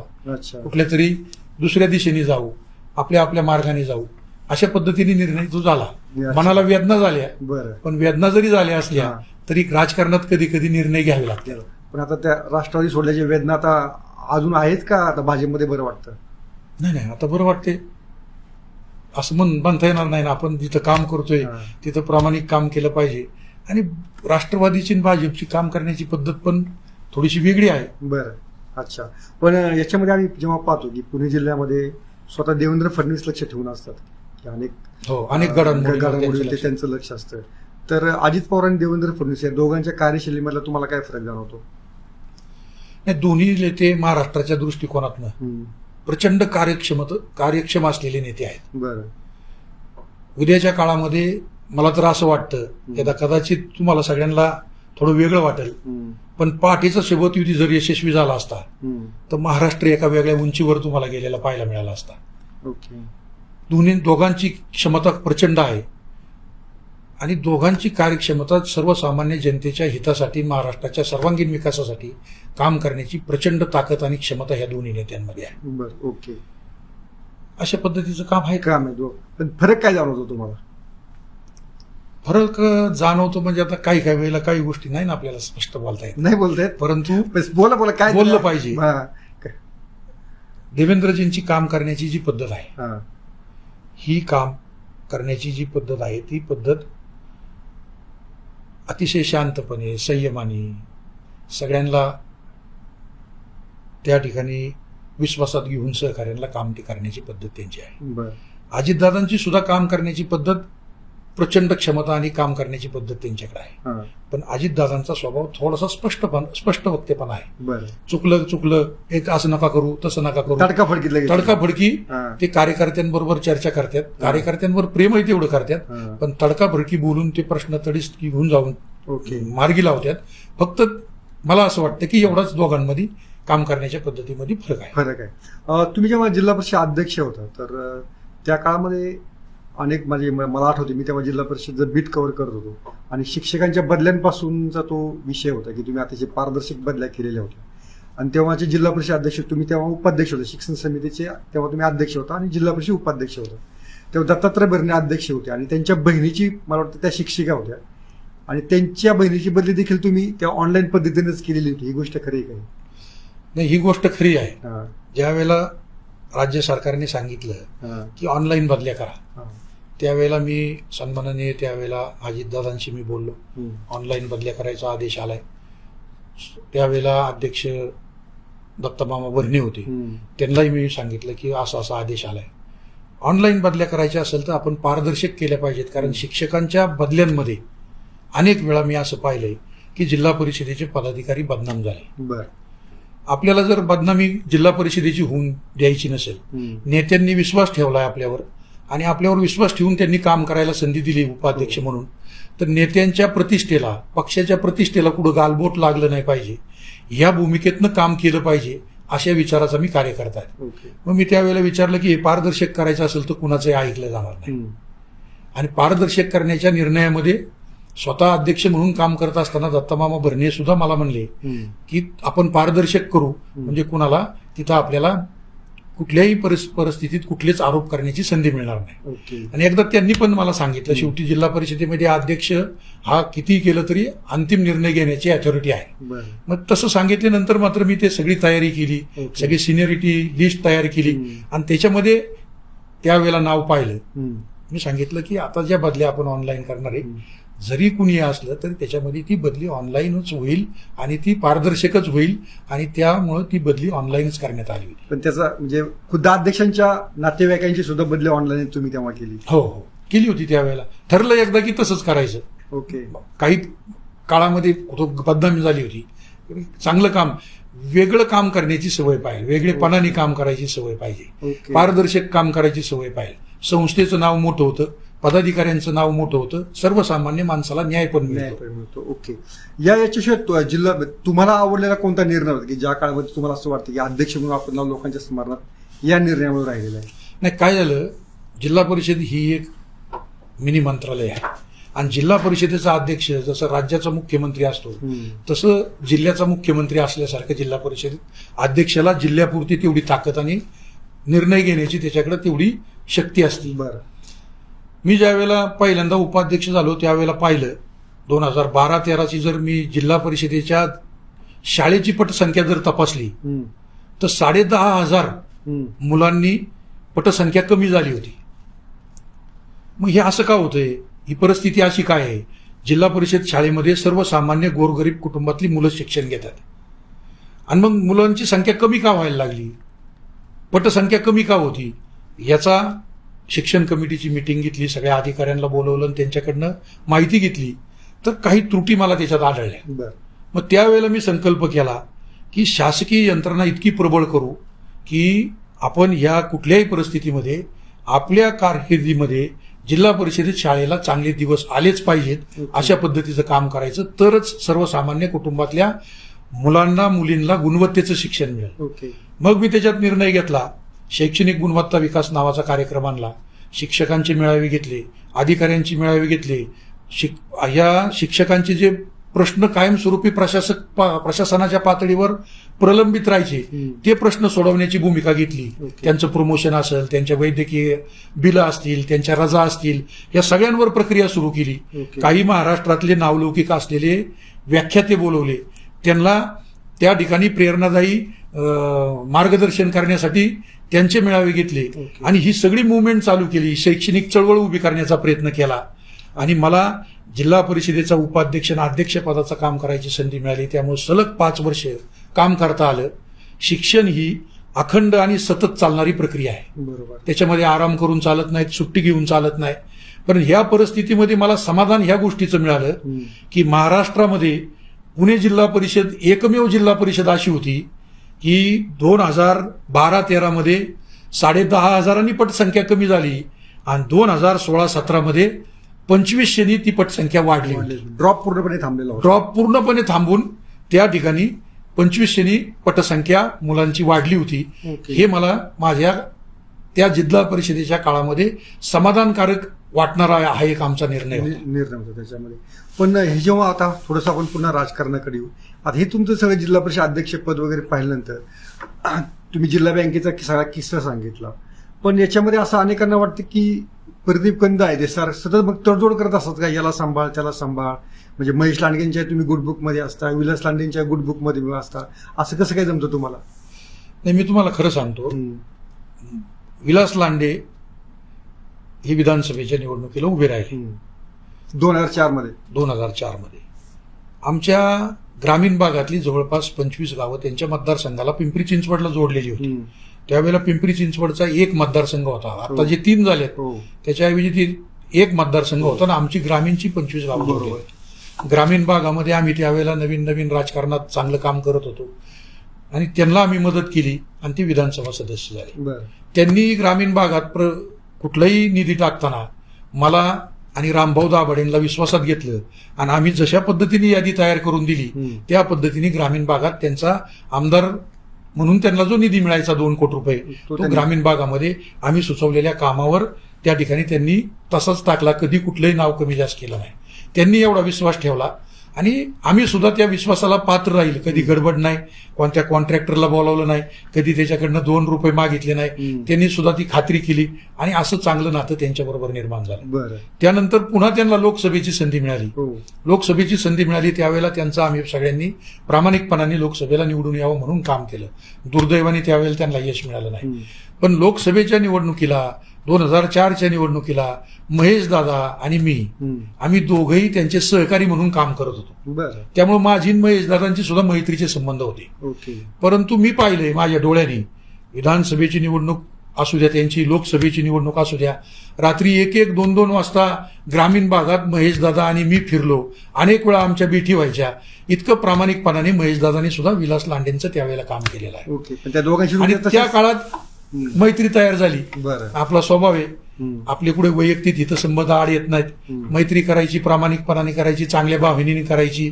कुठल्या तरी दुसऱ्या दिशेने जाऊ, आपल्या मार्गाने जाऊ, अशा पद्धतीने निर्णय तो झाला. मनाला वेदना झाल्या, पण वेदना जरी झाल्या असल्या तरी राजकारणात कधी कधी निर्णय घ्यावे लागतात. पण आता त्या राष्ट्रवादी सोडल्याची वेदना आता अजून आहेत का? आता भाजपमध्ये बरं वाटतं? नाही, आता बरं वाटते. असं म्हणता येणार नाही ना, आपण जिथं काम करतोय तिथं प्रामाणिक काम केलं पाहिजे. आणि राष्ट्रवादीची भाजपची काम करण्याची पद्धत पण थोडीशी वेगळी आहे. बरं, अच्छा. पण याच्यामध्ये आम्ही जेव्हा पाहतो की पुणे जिल्ह्यामध्ये स्वतः देवेंद्र फडणवीस लक्ष ठेवून असतात की अनेक घडामोडी त्यांचं लक्ष असतं, तर अजित पवार आणि देवेंद्र फडणवीस या दोघांच्या कार्यशैलीमधला तुम्हाला काय फरक जाणवतो? नाही, दोन्ही नेते महाराष्ट्राच्या दृष्टिकोनातनं प्रचंड कार्यक्षम असलेले नेते आहेत. बरं. उद्याच्या काळामध्ये मला तर असं वाटतं, कदाचित तुम्हाला सगळ्यांना थोडं वेगळं वाटेल, पण पहाटेचा शपथविधी जर यशस्वी झाला असता तर महाराष्ट्र एका वेगळ्या उंचीवर तुम्हाला गेलेला पाहायला मिळाला असता. दोघांची क्षमता प्रचंड आहे आणि दोघांची कार्यक्षमता सर्वसामान्य जनतेच्या हितासाठी, महाराष्ट्राच्या सर्वांगीण विकासासाठी काम करण्याची प्रचंड ताकद आणि क्षमता ह्या दोन्ही नेत्यांमध्ये आहे. बरं, ओके. अशा पद्धतीचं काम आहे. पण फरक काय जाणवतो तुम्हाला? फरक जाणवतो म्हणजे आता काही वेळेला काही गोष्टी नाही ना आपल्याला स्पष्ट बोलता येत, नाही बोलता येत, परंतु बोला काय बोललं पाहिजे. देवेंद्रजींची काम करण्याची जी पद्धत आहे ही काम करण्याची जी पद्धत आहे ती पद्धत अतिशय शांतपणे संयमाने सगळ्यांना त्या ठिकाणी विश्वासात घेऊन सहकार्यांना काम ते करण्याची पद्धत त्यांची आहे. बरं. अजितदादांची सुद्धा काम करण्याची पद्धत प्रचंड क्षमता आणि काम करण्याची पद्धत त्यांच्याकडे आहे. हां. पण अजितदादांचा स्वभाव थोडासा स्पष्ट वक्तेपणा आहे. बरं. चुकलं हे असं नका करू तसं नका करू तडकाफडकीतलं तडकाफडकी हां. ते कार्यकर्त्यांबरोबर चर्चा करतात, कार्यकर्त्यांवर प्रेमही तेवढं करतात, हां. पण तडकाफडकी बोलून ते प्रश्न तडीस घेऊन जाऊन ओके. मार्गी लावतात. फक्त मला असं वाटतं की एवढाच दोघांमध्ये काम करण्याच्या पद्धतीमध्ये फरक आहे. तुम्ही जेव्हा जिल्हा परिषद अध्यक्ष होता तर त्या काळामध्ये अनेक मला आठवते मी तेव्हा जिल्हा परिषदचं बीट कव्हर करत होतो आणि शिक्षकांच्या बदल्यांपासूनचा तो विषय होता की तुम्ही अतिशय पारदर्शक बदल्या केलेल्या होत्या. आणि तेव्हाचे जिल्हा परिषद अध्यक्ष तुम्ही तेव्हा उपाध्यक्ष होते शिक्षण समितीचे, तेव्हा तुम्ही अध्यक्ष होता आणि जिल्हा परिषद उपाध्यक्ष होता. तेव्हा दत्तात्रय भरणे अध्यक्ष होते आणि त्यांच्या बहिणीची मला वाटतं त्या शिक्षिका होत्या आणि त्यांच्या बहिणीची बदली देखील तुम्ही त्या ऑनलाईन पद्धतीनेच केलेली होती. ही गोष्ट खरी आहे का? नाही, ही गोष्ट खरी आहे. हां. ज्या वेळेला राज्य सरकारने सांगितलं हां. की ऑनलाईन बदल्या करा, हां. त्यावेळेला मी सन्मानाने त्यावेळेला अजितदादांशी मी बोललो. हं. ऑनलाईन बदल्या करायचा आदेश आलाय. त्यावेळेला अध्यक्ष दत्तमामा भरणे होते, हं. त्यांनाही मी सांगितलं की असा आदेश आलाय. ऑनलाईन बदल्या करायच्या असेल तर आपण पारदर्शक केल्या पाहिजेत, कारण शिक्षकांच्या बदल्यांमध्ये अनेक वेळा मी असं पाहिलंय की जिल्हा परिषदेचे पदाधिकारी बदनाम झाले. बरं. आपल्याला जर बदनामी जिल्हा परिषदेची होऊन द्यायची नसेल, हं. नेत्यांनी विश्वास ठेवलाय आपल्यावर आणि आपल्यावर विश्वास ठेवून त्यांनी काम करायला संधी दिली उपाध्यक्ष म्हणून, तर नेत्यांच्या प्रतिष्ठेला, पक्षाच्या प्रतिष्ठेला कुठं गालबोट लागलं नाही पाहिजे, या भूमिकेतनं काम केलं पाहिजे, अशा विचाराचा मी कार्यकर्ता आहे. ओके. मग मी त्यावेळेला विचारलं की हे पारदर्शक करायचं असेल तर कुणाचंही ऐकलं जाणार नाही. हं. आणि पारदर्शक करण्याच्या निर्णयामध्ये स्वतः अध्यक्ष म्हणून काम करत असताना दत्तमामा भरणे सुद्धा मला म्हणले हं. की आपण पारदर्शक करू, म्हणजे कुणाला तिथं आपल्याला कुठल्याही परिस्थितीत कुठलेच आरोप करण्याची संधी मिळणार नाही. ओके. आणि एकदा त्यांनी पण मला सांगितलं, शेवटी जिल्हा परिषदेमध्ये अध्यक्ष हा किती केलं तरी अंतिम निर्णय घेण्याची अथॉरिटी आहे. बरं. मग तसं सांगितल्यानंतर मात्र मी ते सगळी तयारी केली, ओके. सगळी सिनियरिटी लिस्ट तयार केली आणि त्याच्यामध्ये त्यावेळेला नाव पाहिलं. हं. मी सांगितलं की आता ज्या बदल्या आपण ऑनलाईन करणार आहे, जरी कुणी असलं तरी त्याच्यामध्ये ती बदली ऑनलाईनच होईल आणि ती पारदर्शकच होईल आणि त्यामुळे ती बदली ऑनलाईनच करण्यात आली होती. पण त्याचा म्हणजे खुद्द अध्यक्षांच्या नातेवाईकांची सुद्धा बदली ऑनलाईन तुम्ही तेव्हा केली? हो, केली होती त्यावेळेला. ठरलं एकदा की तसंच करायचं. ओके. काही काळामध्ये बदनामी झाली होती. चांगलं काम, वेगळं काम करण्याची सवय पाहिजे, वेगळेपणाने काम करायची सवय पाहिजे, ओके. पारदर्शक काम करायची सवय पाहिजे. संस्थेचं नाव मोठं होतं, पदाधिकाऱ्यांचं नाव मोठं होतं, सर्वसामान्य माणसाला न्याय पण मिळतो. ओके. याच्याशिवाय जिल्हा तुम्हाला आवडलेला कोणता निर्णय होता की ज्या काळामध्ये तुम्हाला असं वाटतं की अध्यक्ष म्हणून आपण नाव लोकांच्या स्मरणात या निर्णयामुळे राहिलेलं आहे? नाही, काय झालं, जिल्हा परिषद ही एक मिनी मंत्रालय आहे आणि जिल्हा परिषदेचा अध्यक्ष जसं राज्याचा मुख्यमंत्री असतो तसं जिल्ह्याचा मुख्यमंत्री असल्यासारखं जिल्हा परिषद अध्यक्षाला जिल्ह्यापुरती तेवढी ताकद आणि निर्णय घेण्याची त्याच्याकडे तेवढी शक्ती असते. बरं. मी ज्यावेळेला पहिल्यांदा उपाध्यक्ष झालो त्यावेळेला पाहिलं 2012-13ची जर मी जिल्हा परिषदेच्या शाळेची पटसंख्या जर तपासली तर 10,500 मुलांनी पटसंख्या कमी झाली होती. मग हे असं का होतंय, ही परिस्थिती अशी काय आहे? जिल्हा परिषद शाळेमध्ये सर्वसामान्य गोरगरीब कुटुंबातली मुलं शिक्षण घेतात आणि मग मुलांची संख्या कमी का व्हायला लागली, पटसंख्या कमी का होती? याचा शिक्षण कमिटीची मिटिंग घेतली, सगळ्या अधिकाऱ्यांना बोलवलं आणि त्यांच्याकडनं माहिती घेतली तर काही त्रुटी मला त्याच्यात आढळल्या. मग त्यावेळेला मी संकल्प केला की शासकीय यंत्रणा इतकी प्रबळ करू की आपण या कुठल्याही परिस्थितीमध्ये आपल्या कारकिर्दीमध्ये जिल्हा परिषदेत शाळेला चांगले दिवस आलेच पाहिजेत अशा पद्धतीचं काम करायचं, तरच सर्वसामान्य कुटुंबातल्या मुलांना मुलींना गुणवत्तेचं शिक्षण मिळेल. मग मी त्याच्यात निर्णय घेतला, शैक्षणिक गुणवत्ता विकास नावाचा कार्यक्रम आणला, शिक्षकांचे मेळावे घेतले, अधिकाऱ्यांची मेळावे घेतले, या शिक्षकांचे जे प्रश्न कायमस्वरूपी प्रशासनाच्या पातळीवर प्रलंबित राहायचे ते प्रश्न सोडवण्याची भूमिका घेतली. त्यांचं प्रमोशन असेल, त्यांच्या वैद्यकीय बिलं असतील, त्यांच्या रजा असतील, या सगळ्यांवर प्रक्रिया सुरू केली. काही महाराष्ट्रातले नावलौकिक असलेले व्याख्याते बोलवले, त्यांना त्या ठिकाणी प्रेरणादायी मार्गदर्शन करण्यासाठी त्यांचे मेळावे घेतले आणि ही सगळी मुवमेंट चालू केली. शैक्षणिक चळवळ उभी करण्याचा प्रयत्न केला आणि मला जिल्हा परिषदेचा उपाध्यक्ष आणि अध्यक्षपदाचं काम करायची संधी मिळाली. त्यामुळे सलग 5 वर्ष काम करता आलं. शिक्षण ही अखंड आणि सतत चालणारी प्रक्रिया आहे. बरोबर. त्याच्यामध्ये आराम करून चालत नाहीत, सुट्टी घेऊन चालत नाही. पण ह्या परिस्थितीमध्ये मला समाधान ह्या गोष्टीचं मिळालं की महाराष्ट्रामध्ये पुणे जिल्हा परिषद एकमेव जिल्हा परिषद अशी होती की 2012-13 मध्ये 10,500 पटसंख्या कमी झाली आणि 2016-17 मध्ये 2500 ती पटसंख्या वाढली. ड्रॉप पूर्णपणे थांबलेला होता. ड्रॉप पूर्णपणे थांबून त्या ठिकाणी 2500 पटसंख्या मुलांची वाढली होती. हे मला माझ्या त्या जिल्हा परिषदेच्या काळामध्ये समाधानकारक वाटणारा हा एक आमचा निर्णय होता त्याच्यामध्ये. पण हे जेव्हा आता थोडंसं आपण पुन्हा राजकारणाकडे येऊ. आता हे तुमचं सगळं जिल्हा परिषद अध्यक्षपद वगैरे पाहिल्यानंतर तुम्ही जिल्हा बँकेचा सगळा किस्सा सांगितला. पण याच्यामध्ये असं अनेकांना वाटतं की प्रदीप कंद आहे ते सतत मग तडजोड करत असतात का, याला सांभाळ त्याला सांभाळ. म्हणजे महेश लांडगेंच्या तुम्ही गुडबुकमध्ये असता, विलास लांडेंच्या गुडबुकमध्ये असता, असं कसं काय जमतं तुम्हाला? नाही, मी तुम्हाला खरं सांगतो, विलास लांडे हे विधानसभेच्या निवडणुकीला उभे राहिले 2004 मध्ये. आमच्या ग्रामीण भागातली जवळपास 25 गावं त्यांच्या मतदारसंघाला पिंपरी चिंचवडला जोडलेली होती. त्यावेळेला पिंपरी चिंचवडचा एक मतदारसंघ होता. आता जे 3 झालेत त्याच्याऐवजी एक मतदारसंघ होता ना. आमची ग्रामीणची 25 गावं होती. ग्रामीण भागामध्ये आम्ही त्यावेळेला नवीन राजकारणात चांगलं काम करत होतो आणि त्यांना आम्ही मदत केली आणि ते विधानसभा सदस्य झाले. त्यांनी ग्रामीण भागात कुठलाही निधी टाकताना मला आणि रामभाऊ दाभाडेंना विश्वासात घेतलं आणि आम्ही जशा पद्धतीने यादी तयार करून दिली त्या पद्धतीने ग्रामीण भागात त्यांचा आमदार म्हणून त्यांना जो निधी मिळायचा 2 कोटी रुपये तो ग्रामीण भागामध्ये आम्ही सुचवलेल्या कामावर त्या ठिकाणी त्यांनी तसाच टाकला. कधी कुठलंही नाव कमी जास्त केलं नाही. त्यांनी एवढा विश्वास ठेवला आणि आम्ही सुद्धा त्या विश्वासाला पात्र राहील. कधी गडबड नाही, कोणत्या कॉन्ट्रॅक्टरला बोलावलं नाही, कधी त्याच्याकडनं 2 रुपये मागितले नाही. त्यांनी सुद्धा ती खात्री केली आणि असं चांगलं नातं त्यांच्याबरोबर निर्माण झालं. त्यानंतर पुन्हा त्यांना लोकसभेची संधी मिळाली. लोकसभेची संधी मिळाली त्यावेळेला त्यांचं आम्ही सगळ्यांनी प्रामाणिकपणाने लोकसभेला निवडून यावं म्हणून काम केलं. दुर्दैवाने त्यावेळेला त्यांना यश मिळालं नाही. पण लोकसभेच्या निवडणुकीला 2004च्या निवडणुकीला महेश दादा आणि मी आम्ही दोघंही त्यांचे सहकारी म्हणून काम करत होतो. त्यामुळे माझी महेश दादांची सुद्धा मैत्रीचे संबंध होते. परंतु मी पाहिले माझ्या डोळ्यांनी विधानसभेची निवडणूक असू द्या, त्यांची लोकसभेची निवडणूक असू द्या, रात्री 1-1, 2-2 वाजता ग्रामीण भागात महेश दादा आणि मी फिरलो. अनेक वेळा आमच्या भेटी व्हायच्या. इतकं प्रामाणिकपणाने महेश दादांनी सुद्धा विलास लांडेंचं त्यावेळेला काम केलेलं आहे. आणि त्या काळात मैत्री तयार झाली. आपला स्वभाव आहे, आपले कुठे वैयक्तिक हितसंबंध आड येत नाहीत. मैत्री करायची, प्रामाणिकपणाने करायची, चांगल्या भावनेने करायची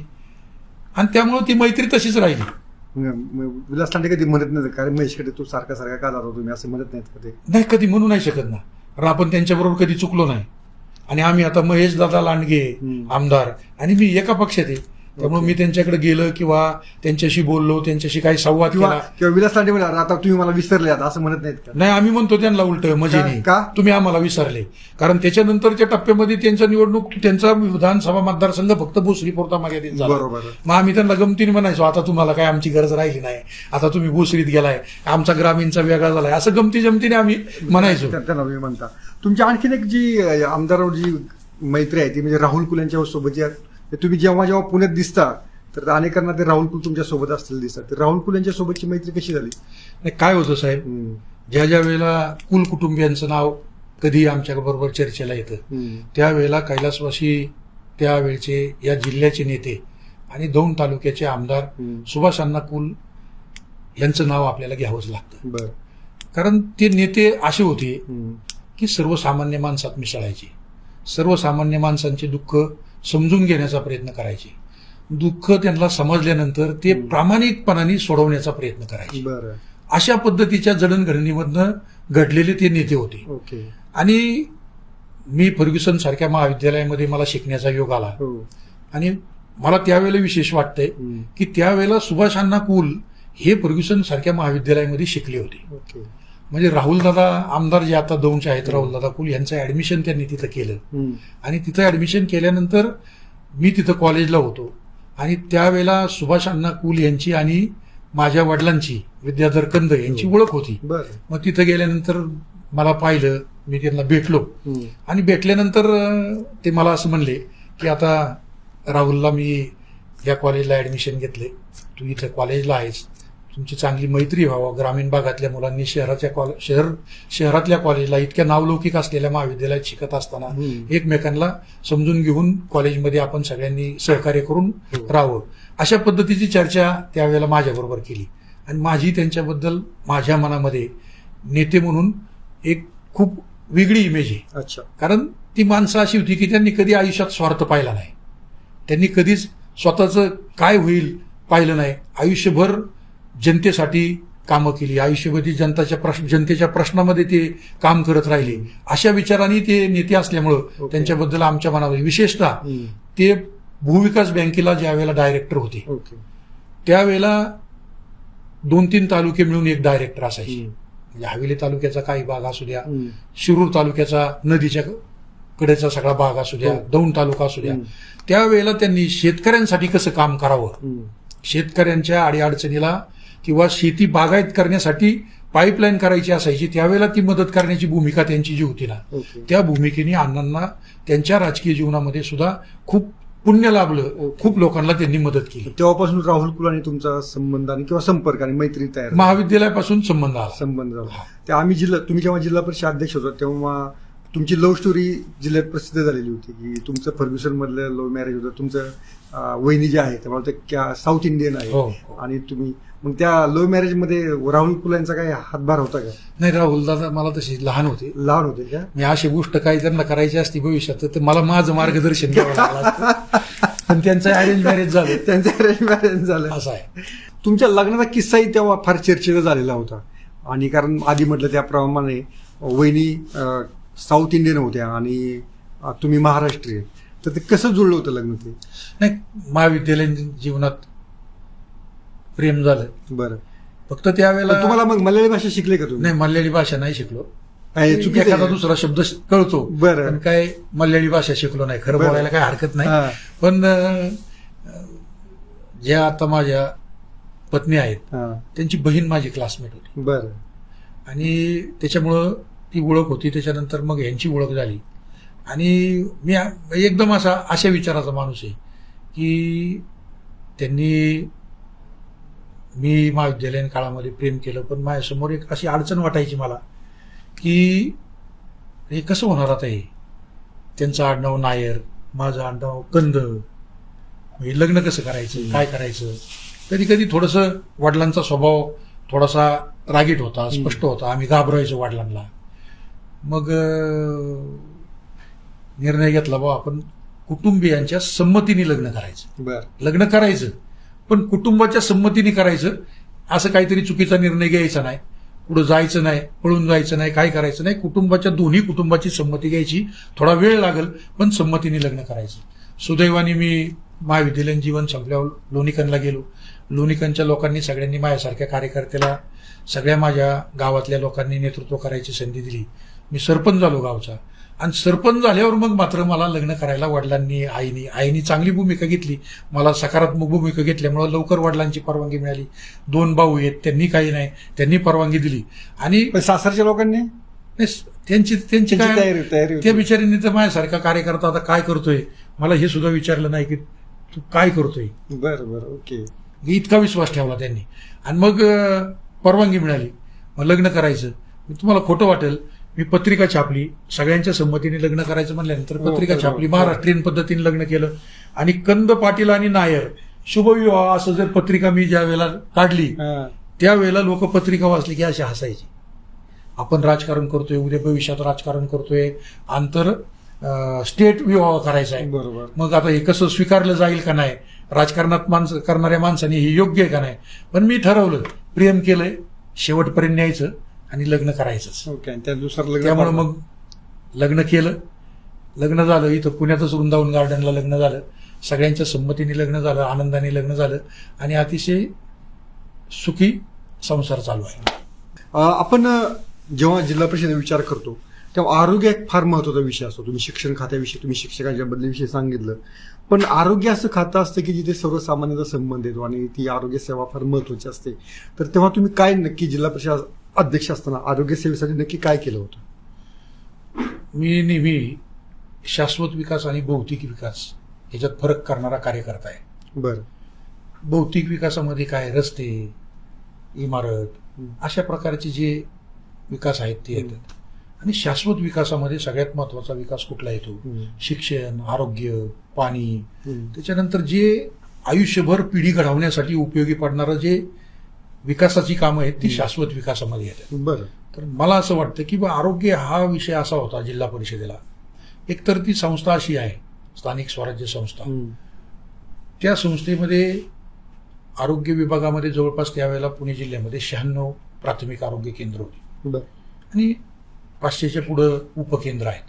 आणि त्यामुळे ती मैत्री तशीच राहिली. विलास लांडे कधी म्हणत नाही कारण महेशकडे तू सारखा का जातो तुम्ही, असं म्हणत नाहीत कधी? नाही, कधी म्हणू नाही शकत ना. कारण आपण त्यांच्याबरोबर कधी चुकलो नाही. आणि आम्ही आता महेश दादा लांडगे आमदार आणि मी एका पक्षात आहे. त्यामुळे मी त्यांच्याकडे गेलं किंवा त्यांच्याशी बोललो, त्यांच्याशी काही संवाद केला किंवा विलास लांडे म्हणा आता तुम्ही मला विसरले असं म्हणत नाहीत का? नाही, आम्ही म्हणतो त्यांना उलट मजेने का तुम्ही आम्हाला विसरले. कारण त्याच्यानंतरच्या टप्प्यामध्ये त्यांचा निवडणूक त्यांचा विधानसभा मतदारसंघ फक्त भोसरीपुरता मर्यादित झाला. मग आम्ही त्यांना गमतीने म्हणायचो आता तुम्हाला काय आमची गरज राहिली नाही, आता तुम्ही भोसरीत गेलाय, आमचा ग्रामीणचा वेगळा झालाय, असं गमती जमतीने आम्ही म्हणायचो. त्यांना म्हणता तुमची आणखीन एक जी आमदारावर जी मैत्री आहे ती म्हणजे राहुल कुल यांच्या सोबत तुम्ही जेव्हा पुण्यात दिसता तर अनेकांना ते राहुल कुल तुमच्या सोबत असलेले दिसतात. तर राहुल कुल यांच्या सोबतची मैत्री कशी झाली? काय होतं साहेब, ज्या वेळेला कुल कुटुंबियांचं नाव कधी आमच्या बरोबर चर्चेला येतं त्यावेळेला कैलासवासी त्यावेळचे या जिल्ह्याचे नेते आणि दौंड तालुक्याचे आमदार सुभाष अण्णा कुल यांचं नाव आपल्याला घ्यावंच लागतं. कारण ते नेते असे होते की सर्वसामान्य माणसात मिसळायचे, सर्वसामान्य माणसांचे दुःख समजून घेण्याचा प्रयत्न करायचे, दुःख त्यांना समजल्यानंतर ते प्रामाणिकपणाने सोडवण्याचा प्रयत्न करायचे. अशा पद्धतीच्या जडणघडणीमधनं घडलेले ते नेते होते. आणि मी फर्ग्युसन सारख्या महाविद्यालयामध्ये मला शिकण्याचा योग आला आणि मला त्यावेळेला विशेष वाटतंय की त्यावेळेला सुभाष अण्णा कुल हे फर्ग्युसन सारख्या महाविद्यालयामध्ये शिकले होते. म्हणजे राहुलदादा आमदार जे आता दौंडचे आहेत राहुलदादा कुल यांचं ऍडमिशन त्यांनी तिथं केलं आणि तिथं ऍडमिशन केल्यानंतर मी तिथं कॉलेजला होतो आणि त्यावेळेला सुभाष अण्णा कुल यांची आणि माझ्या वडिलांची विद्याधर कंद यांची ओळख होती. बरं. मग तिथं गेल्यानंतर मला पाहिलं, मी त्यांना भेटलो आणि भेटल्यानंतर ते मला असं म्हणले की आता राहुलला मी या कॉलेजला ऍडमिशन घेतले, तू इथं कॉलेजला आहेस, तुमची चांगली मैत्री व्हावं. ग्रामीण भागातल्या मुलांनी शहरातल्या कॉलेजला इतक्या नावलौकिक असलेल्या महाविद्यालयात शिकत असताना एकमेकांना समजून घेऊन कॉलेजमध्ये आपण सगळ्यांनी सहकार्य करून राहावं, अशा पद्धतीची चर्चा त्यावेळेला माझ्याबरोबर केली. आणि माझी त्यांच्याबद्दल माझ्या मनामध्ये नेते म्हणून एक खूप वेगळी इमेज आहे. अच्छा. कारण ती माणसं अशी होती की त्यांनी कधी आयुष्यात स्वार्थ पाहिला नाही, त्यांनी कधीच स्वतःचं काय होईल पाहिलं नाही. आयुष्यभर जनतेसाठी कामं केली, आयुष्यभर जनतेच्या प्रश्नामध्ये ते काम करत राहिले. अशा विचारांनी ते नेते असल्यामुळं त्यांच्याबद्दल आमच्या मनामध्ये, विशेषतः ते भूविकास बँकेला ज्या वेळेला डायरेक्टर होते त्यावेळेला 2-3 तालुके मिळून एक डायरेक्टर असायचे. म्हणजे हवेली तालुक्याचा काही भाग असू द्या, शिरूर तालुक्याचा नदीच्या कडेचा सगळा भाग असू द्या, दौंड तालुका असू द्या, त्यावेळेला त्यांनी शेतकऱ्यांसाठी कसं काम करावं, शेतकऱ्यांच्या अडीअडचणीला किंवा शेती बागायत करण्यासाठी पाईपलाईन करायची असायची, त्यावेळेला ती मदत करण्याची भूमिका त्यांची जी होती ना, त्या भूमिकेने अण्णांना त्यांच्या राजकीय जीवनामध्ये सुद्धा खूप पुण्य लाभलं, खूप लोकांना त्यांनी मदत केली. तेव्हापासून राहुल कुलाने तुमचा संबंध आणि किंवा संपर्क आणि मैत्री तयार, महाविद्यालयापासून संबंध झाला. ते आम्ही तुम्ही जेव्हा जिल्हा परिषद अध्यक्ष होता तेव्हा तुमची लव्ह स्टोरी जिल्ह्यात प्रसिद्ध झालेली होती की तुमचं फर्ग्युसन मधलं लव्ह मॅरेज होतं. तुमचं वहिनी जे आहे त्यामुळे ते साऊथ इंडियन आहे आणि तुम्ही मग त्या लव्ह मॅरेज मध्ये राहुल कुलांचा काही हातभार होता का? नाही, राहुल दादा मला तशी लहान होते का? मी अशी गोष्ट काही त्यांना करायची असती भविष्यात तर मला माझं मार्गदर्शन घ्यावं लागलं असतं. पण त्यांचं अरेंज मॅरेज झालं. असं आहे. तुमच्या लग्नाचा किस्साही तेव्हा फार चर्चेचा झालेला होता आणि कारण आधी म्हटलं त्याप्रमाणे वहिनी साऊथ इंडियन होत्या आणि तुम्ही महाराष्ट्रीयन, तर ते कसं जुळलं होतं लग्न? ते नाही, महाविद्यालयीन जीवनात प्रेम झालं. बरं. फक्त त्यावेळेला तुम्हाला मग मल्याळी भाषा शिकले का तुम्ही? नाही, मल्याळी भाषा नाही शिकलो. एखादा दुसरा शब्द कळतो, पण काय मल्याळी भाषा शिकलो नाही. खरं बोलायला काही हरकत नाही. पण ज्या आता माझ्या पत्नी आहेत त्यांची बहीण माझी क्लासमेट होती. बरं. आणि त्याच्यामुळं ती ओळख होती. त्याच्यानंतर मग यांची ओळख झाली आणि मी एकदम अशा विचाराचा माणूस आहे की त्यांनी, मी महाविद्यालयीन काळामध्ये प्रेम केलं पण माझ्यासमोर एक अशी अडचण वाटायची मला की हे कसं होणार आता, हे त्यांचं आडनाव नायर, माझं आडनाव कंद, हे लग्न कसं करायचं, काय करायचं. कधी कधी थोडंसं वडिलांचा स्वभाव थोडासा रागीट होता, स्पष्ट होता, आम्ही घाबरायचो वडिलांना. मग निर्णय घेतला बा आपण कुटुंबियांच्या संमतीने लग्न करायचं. लग्न करायचं पण कुटुंबाच्या संमतीने करायचं, असं काहीतरी चुकीचा निर्णय घ्यायचा नाही, पुढे जायचं नाही, पळून जायचं नाही, काय करायचं नाही. दोन्ही कुटुंबाची संमती घ्यायची, थोडा वेळ लागेल पण संमतीने लग्न करायचं. सुदैवाने मी महाविद्यालयीन जीवन संपल्यावर लोणीकनला गेलो. लोणीकनच्या लोकांनी सगळ्यांनी माझ्यासारख्या कार्यकर्त्याला, सगळ्या माझ्या गावातल्या लोकांनी नेतृत्व करायची संधी दिली. मी सरपंच झालो गावचा आणि सरपंच झाल्यावर मग मात्र मला लग्न करायला वडिलांनी, आईनी चांगली भूमिका घेतली. मला सकारात्मक भूमिका घेतल्यामुळे लवकर वडिलांची परवानगी मिळाली. 2 भाऊ आहेत, त्यांनी काही नाही, त्यांनी परवानगी दिली. आणि सासरच्या लोकांनी त्यांची काय तयारी, त्या बिचारींनी तर माझ्यासारखा कार्यकर्ता आता काय करतोय मला हे सुद्धा विचारलं नाही की तू काय करतोय. बरं. ओके. इतका विश्वास ठेवला त्यांनी आणि मग परवानगी मिळाली. मग लग्न करायचं. मी तुम्हाला खोटं वाटेल, मी पत्रिका छापली, सगळ्यांच्या संमतीने लग्न करायचं म्हणल्यानंतर पत्रिका छापली, महाराष्ट्रीयन पद्धतीने लग्न केलं. आणि कंद, पाटील आणि नायर शुभविवाह असं जर पत्रिका मी ज्या वेळेला काढली त्यावेळेला लोक पत्रिका वाचली की अशी हसायची. आपण राजकारण करतोय, उद्या भविष्यात राजकारण करतोय, आंतर स्टेट विवाह करायचा आहे. बरोबर. मग आता हे कसं स्वीकारलं जाईल का नाही, राजकारणात करणाऱ्या माणसाने हे योग्य आहे का नाही. पण मी ठरवलं, प्रेम केलंय, शेवटपर्यंत न्यायचं आणि लग्न करायचंच. त्यामुळे मग लग्न केलं. लग्न झालं इथं पुण्यातच वृंदावन गार्डनला लग्न झालं. सगळ्यांच्या संमतीने लग्न झालं, आनंदाने लग्न झालं आणि अतिशय सुखी संसार चालू आहे. आपण जेव्हा जिल्हा परिषद विचार करतो तेव्हा आरोग्य एक फार महत्वाचा विषय असतो. तुम्ही शिक्षण खात्याविषयी, तुम्ही शिक्षकांच्या बदलीविषयी सांगितलं, पण आरोग्य असं खातं असतं की जिथे सर्वसामान्यांचा संबंध येतो आणि ती आरोग्य सेवा फार महत्वाची असते. तर तेव्हा तुम्ही काय नक्की जिल्हा परिषद अध्यक्ष असताना आरोग्य सेवेसाठी नक्की काय केलं होतं? मी नेहमी शाश्वत विकास आणि भौतिक विकास याच्यात फरक करणारा कार्यकर्ता आहे. बरं. भौतिक विकासामध्ये काय रस्ते, इमारत अशा प्रकारचे जे विकास आहेत ते येतात. आणि शाश्वत विकासामध्ये सगळ्यात महत्वाचा विकास कुठला येतो? शिक्षण, आरोग्य, पाणी, त्याच्यानंतर जे आयुष्यभर पिढी घडवण्यासाठी उपयोगी पडणारं जे विकासाची कामं आहेत ती शाश्वत विकासामध्ये येतात. बरं. तर मला असं वाटतं की आरोग्य हा विषय असा होता जिल्हा परिषदेला. एकतर ती संस्था अशी आहे, स्थानिक स्वराज्य संस्था, त्या संस्थेमध्ये आरोग्य विभागामध्ये जवळपास त्यावेळेला पुणे जिल्ह्यामध्ये 96 प्राथमिक आरोग्य केंद्र होती. बरं. आणि 500च्या पुढं उपकेंद्र आहेत.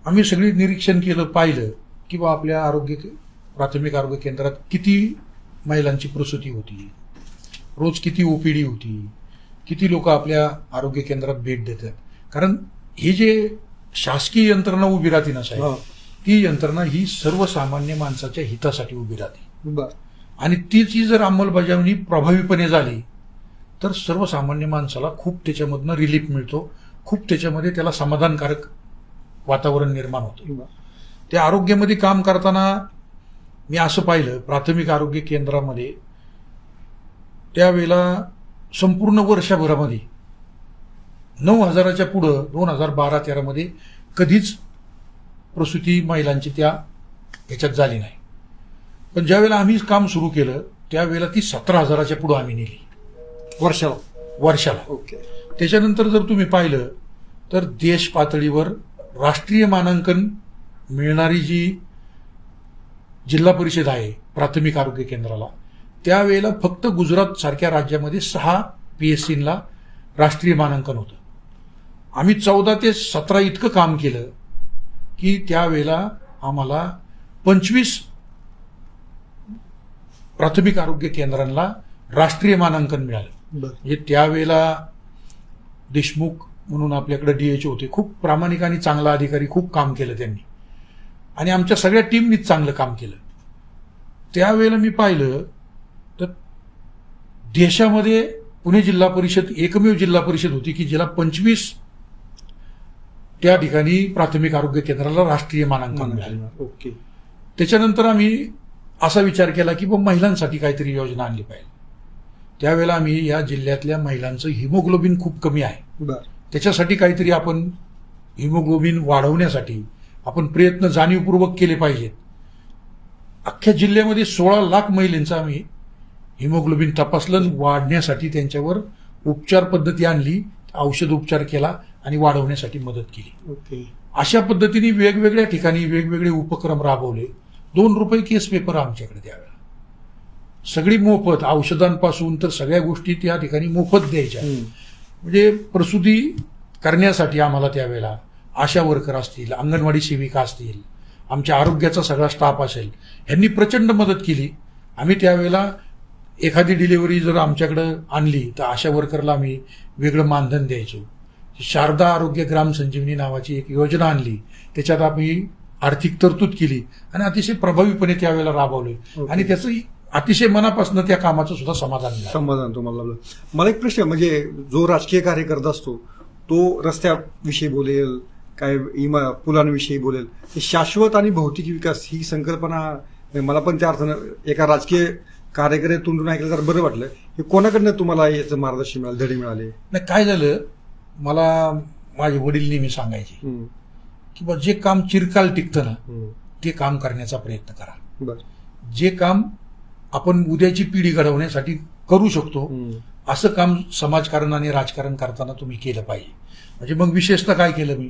आम्ही सगळी निरीक्षण केलं, पाहिलं की आपल्या प्राथमिक आरोग्य केंद्रात किती महिलांची प्रसूती होती, रोज किती ओपीडी होती, किती लोक आपल्या आरोग्य केंद्रात भेट देतात. कारण हे जे शासकीय यंत्रणा उभी राहते ना साहेब, ती यंत्रणा ही सर्वसामान्य माणसाच्या हितासाठी उभी राहते. बरं. आणि तिची जर अंमलबजावणी प्रभावीपणे झाली तर सर्वसामान्य माणसाला खूप त्याच्यामधनं रिलीफ मिळतो, खूप त्याच्यामध्ये त्याला समाधानकारक वातावरण निर्माण होतं. त्या आरोग्यामध्ये काम करताना मी असं पाहिलं, प्राथमिक आरोग्य केंद्रामध्ये त्यावेळेला संपूर्ण वर्षभरामध्ये 9,000च्या पुढं 2012-13 मध्ये कधीच प्रसूती महिलांची त्या ह्याच्यात झाली नाही. पण ज्यावेळेला आम्ही काम सुरू केलं त्यावेळेला ती 17,000च्या पुढं आम्ही नेली वर्षाला. ओके. त्याच्यानंतर जर तुम्ही पाहिलं तर देश पातळीवर राष्ट्रीय मानांकन मिळणारी जी जिल्हा परिषद आहे प्राथमिक आरोग्य केंद्राला, त्यावेळेला फक्त गुजरात सारख्या राज्यामध्ये 6 PSCला राष्ट्रीय मानांकन होतं. आम्ही 14 ते 17 इतकं काम केलं की त्यावेळेला आम्हाला 25 प्राथमिक आरोग्य केंद्रांना राष्ट्रीय मानांकन मिळालं. म्हणजे त्यावेळेला देशमुख म्हणून आपल्याकडे DHO होते, खूप प्रामाणिक आणि चांगला अधिकारी, खूप काम केलं त्यांनी आणि आमच्या सगळ्या टीमनीच चांगलं काम केलं. त्यावेळेला मी पाहिलं तर देशामध्ये पुणे जिल्हा परिषद एकमेव जिल्हा परिषद होती की जिला 25 त्या ठिकाणी प्राथमिक आरोग्य केंद्राला राष्ट्रीय मानांकन मिळालं. ओके. त्याच्यानंतर आम्ही असा विचार केला की महिलांसाठी काहीतरी योजना आणली पाहिजे. त्यावेळेला आम्ही या जिल्ह्यातल्या महिलांचं हिमोग्लोबिन खूप कमी आहे, त्याच्यासाठी काहीतरी आपण हिमोग्लोबिन वाढवण्यासाठी आपण प्रयत्न जाणीवपूर्वक केले पाहिजेत. अख्ख्या जिल्ह्यामध्ये 16 लाख महिलांचा आम्ही हिमोग्लोबिन तपासलं, वाढण्यासाठी त्यांच्यावर उपचार पद्धती आणली, औषध उपचार केला आणि वाढवण्यासाठी मदत केली. ओके. अशा पद्धतीने वेगवेगळ्या ठिकाणी वेगवेगळे उपक्रम राबवले. 2 रुपये केस पेपर आमच्याकडे त्यावेळेला सगळी मोफत, औषधांपासून तर सगळ्या गोष्टी त्या ठिकाणी मोफत द्यायच्या. म्हणजे प्रसूती करण्यासाठी आम्हाला त्यावेळेला आशा वर्कर असतील, अंगणवाडी सेविका असतील, आमच्या आरोग्याचा सगळा स्टाफ असेल, ह्यांनी प्रचंड मदत केली. आम्ही त्यावेळेला एखादी डिलिव्हरी जर आमच्याकडे आणली तर आशा वर्करला आम्ही वेगळं मानधन द्यायचो. शारदा आरोग्य ग्राम संजीवनी नावाची एक योजना आणली, त्याच्यात आम्ही आर्थिक तरतूद केली आणि अतिशय प्रभावीपणे त्यावेळेला राबवले. आणि त्याचं अतिशय मनापासून त्या कामाचं सुद्धा समाधान तुम्हाला. मला एक प्रश्न, म्हणजे जो राजकीय कार्यकर्ता असतो तो रस्त्याविषयी बोलेल, काय पुलांविषयी बोलेल, शाश्वत आणि भौतिक विकास ही संकल्पना मला पण त्या अर्थानं एका राजकीय कार्यकर्ते तोंडून ऐकलं तर बरं वाटलं. हे कोणाकडनं तुम्हाला याचं मार्गदर्शन मिळालं, धडे मिळाले? नाही, काय झालं, मला माझे वडील नेहमी सांगायचे की जे काम चिरकाल टिकतं ना ते काम करण्याचा प्रयत्न करा. जे काम आपण उद्याची पिढी घडवण्यासाठी करू शकतो असं काम समाजकारण आणि राजकारण करताना तुम्ही केलं पाहिजे. म्हणजे मग विशेषतः काय केलं मी,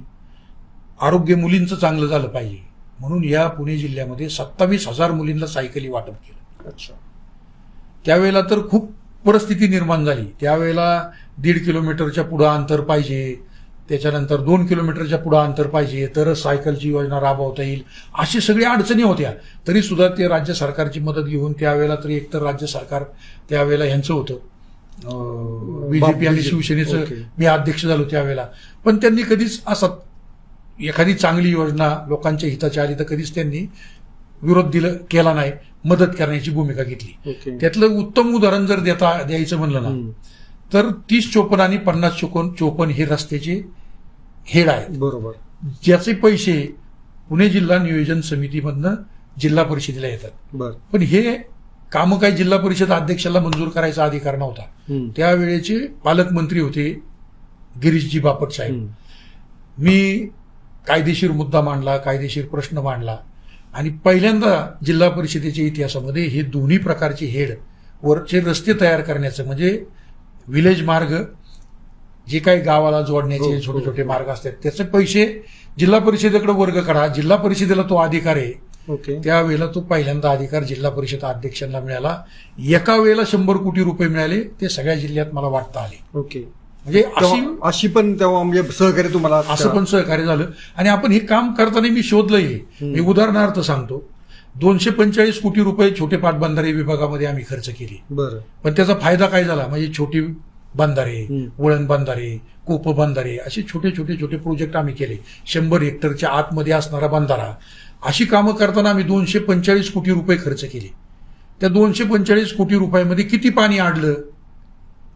आरोग्य मुलींचं चांगलं झालं पाहिजे म्हणून या पुणे जिल्ह्यामध्ये 27,000 मुलींना सायकली वाटप केलं. अच्छा. त्यावेळेला तर खूप परिस्थिती निर्माण झाली. त्यावेळेला 1.5 किलोमीटरच्या पुढं अंतर पाहिजे, त्याच्यानंतर 2 किलोमीटरच्या पुढं अंतर पाहिजे तरच सायकलची योजना राबवता येईल, अशी सगळ्या अडचणी होत्या. तरी सुद्धा ते राज्य सरकारची मदत घेऊन त्यावेळेला तर एकतर राज्य सरकार त्यावेळेला ह्यांचं होतं, BJP आणि शिवसेनेचं मी अध्यक्ष झालो त्यावेळेला, पण त्यांनी कधीच असं एखादी चांगली योजना लोकांच्या हिताची आली तर कधीच त्यांनी विरोध केला नाही, मदत करण्याची भूमिका घेतली. ओके. त्यातलं उत्तम उदाहरण जर द्यायचं म्हणलं ना तर 30-54 आणि 50-54 हे रस्त्याचे हेड आहेत, बरोबर, ज्याचे पैसे पुणे जिल्हा नियोजन समितीमधनं जिल्हा परिषदेला येतात. बर, पण हे कामं काही जिल्हा परिषद अध्यक्षाला मंजूर करायचा अधिकार नव्हता. त्यावेळेचे पालकमंत्री होते गिरीशजी बापट साहेब. मी कायदेशीर मुद्दा मांडला, कायदेशीर प्रश्न मांडला आणि पहिल्यांदा जिल्हा परिषदेच्या इतिहासामध्ये हे दोन्ही प्रकारचे हेड वरचे रस्ते तयार करण्याचं, म्हणजे विलेज मार्ग जे काही गावाला जोडण्याचे छोटे छोटे मार्ग असतात त्याचे पैसे जिल्हा परिषदेकडे वर्ग करा, जिल्हा परिषदेला तो अधिकार आहे. ओके. त्यावेळेला तो पहिल्यांदा अधिकार जिल्हा परिषद अध्यक्षांना मिळाला. एका वेळेला 100 कोटी रुपये मिळाले, ते सगळ्या जिल्ह्यात मला वाटतं आले. ओके. म्हणजे अशी पण तेव्हा म्हणजे सहकार्य तुम्हाला असं पण सहकार्य झालं. आणि आपण हे काम करताना मी शोधलंय, मी उदाहरणार्थ सांगतो, 245 कोटी रुपये छोटे पाटबंधारे विभागामध्ये आम्ही खर्च केले. बरं. पण त्याचा फायदा काय झाला, म्हणजे छोटी बंधारे, वळण बंधारे, कोप बंधारे असे छोटे छोटे छोटे प्रोजेक्ट आम्ही केले. 100 हेक्टरच्या आतमध्ये असणारा बंधारा, अशी कामं करताना आम्ही 245 कोटी रुपये खर्च केले. त्या 245 कोटी रुपयामध्ये किती पाणी अडलं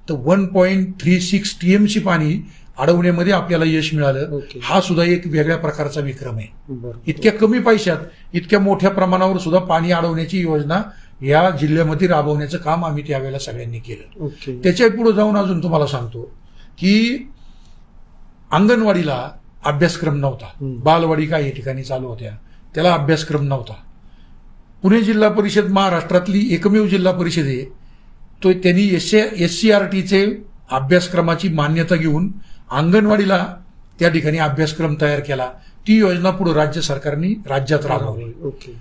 तर 1.36 TMC पाणी अडवण्यामध्ये आपल्याला यश मिळालं. ओके. हा सुद्धा एक वेगळ्या प्रकारचा विक्रम आहे. बरं. इतक्या कमी पैशात इतक्या मोठ्या प्रमाणावर सुद्धा पाणी अडवण्याची योजना या जिल्ह्यामध्ये राबवण्याचं काम आम्ही त्यावेळेला सगळ्यांनी केलं. ओके. त्याच्या पुढे जाऊन अजून तुम्हाला सांगतो की अंगणवाडीला अभ्यासक्रम नव्हता. बालवाडी काही ठिकाणी चालू होत्या, त्याला अभ्यासक्रम नव्हता. पुणे जिल्हा परिषद महाराष्ट्रातली एकमेव जिल्हा परिषद आहे तो त्यांनी SCRTचे अभ्यासक्रमाची मान्यता घेऊन अंगणवाडीला त्या ठिकाणी अभ्यासक्रम तयार केला. ती योजना पुढे राज्य सरकारने राज्यात राबवली. ओके.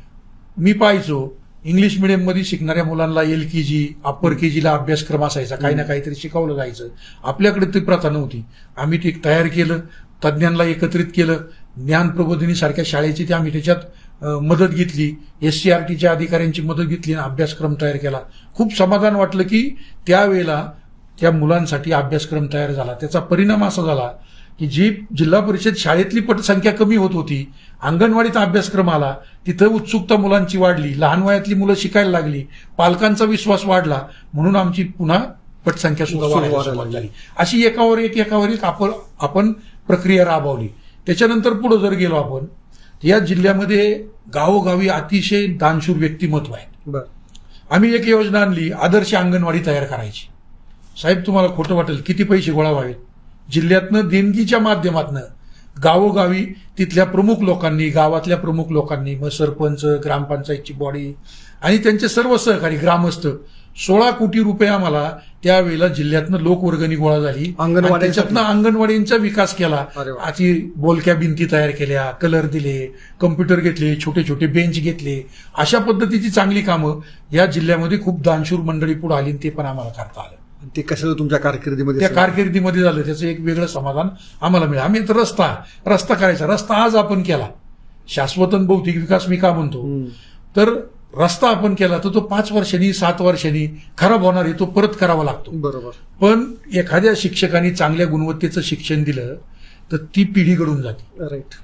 मी पाहायचो इंग्लिश मिडियम मध्ये शिकणाऱ्या मुलांना LKG, अप्पर KGला अभ्यासक्रम असायचा, काही ना काहीतरी शिकवलं जायचं. आपल्याकडे ती प्रथा नव्हती. आम्ही ते तयार केलं, तज्ज्ञांना एकत्रित केलं, ज्ञान प्रबोधिनी सारख्या शाळेची ते आम्ही त्याच्यात मदत घेतली, SCRTच्या अधिकाऱ्यांची मदत घेतली आणि अभ्यासक्रम तयार केला. खूप समाधान वाटलं की त्यावेळेला त्या मुलांसाठी अभ्यासक्रम तयार झाला. त्याचा परिणाम असा झाला की जी जिल्हा परिषद शाळेतली पटसंख्या कमी होत होती, अंगणवाडीत अभ्यासक्रम आला, तिथं उत्सुकता मुलांची वाढली, लहान वयातली मुलं शिकायला लागली, पालकांचा विश्वास वाढला, म्हणून आमची पुन्हा पटसंख्या सुद्धा वाढायला सुरुवात झाली. अशी एकावर एक आपण प्रक्रिया राबवली. त्याच्यानंतर पुढे जर गेलो आपण, या जिल्ह्यामध्ये गावोगावी अतिशय दानशूर व्यक्तिमत्व आहेत. बरं. आम्ही एक योजना आणली, आदर्श अंगणवाडी तयार करायची. साहेब तुम्हाला खोटं वाटेल, किती पैसे गोळा व्हावेत. जिल्ह्यातनं देणगीच्या माध्यमातून गावोगावी तिथल्या प्रमुख लोकांनी, गावातल्या प्रमुख लोकांनी, मग सरपंच, ग्रामपंचायतची बॉडी आणि त्यांचे सर्व सहकारी ग्रामस्थ 16 कोटी रुपये आम्हाला त्यावेळेला जिल्ह्यातनं लोकवर्गणी गोळा झाली. त्याच्यातनं अंगणवाडींचा विकास केला. अशी बोलक्या भिंती तयार केल्या, कलर दिले, कम्प्युटर घेतले, छोटे छोटे बेंच घेतले. अशा पद्धतीची चांगली कामं या जिल्ह्यामध्ये खूप दानशूर मंडळी पुढे आली, ते पण आम्हाला करता आलं. ते कसं तुमच्या कारकिर्दीमध्ये त्या कारकिर्दीमध्ये झालं, त्याचं एक वेगळं समाधान आम्हाला मिळालं. आम्ही तर रस्ता करायचा, रस्ता आज आपण केला. शाश्वत भौतिक विकास मी का म्हणतो तर रस्ता आपण केला तर तो 5 वर्षांनी 7 वर्षांनी खराब होणार आहे, तो परत करावा लागतो. बरोबर. पण एखाद्या शिक्षकाने चांगल्या गुणवत्तेचं शिक्षण दिलं तर ती पिढी घडून जाते. राईट.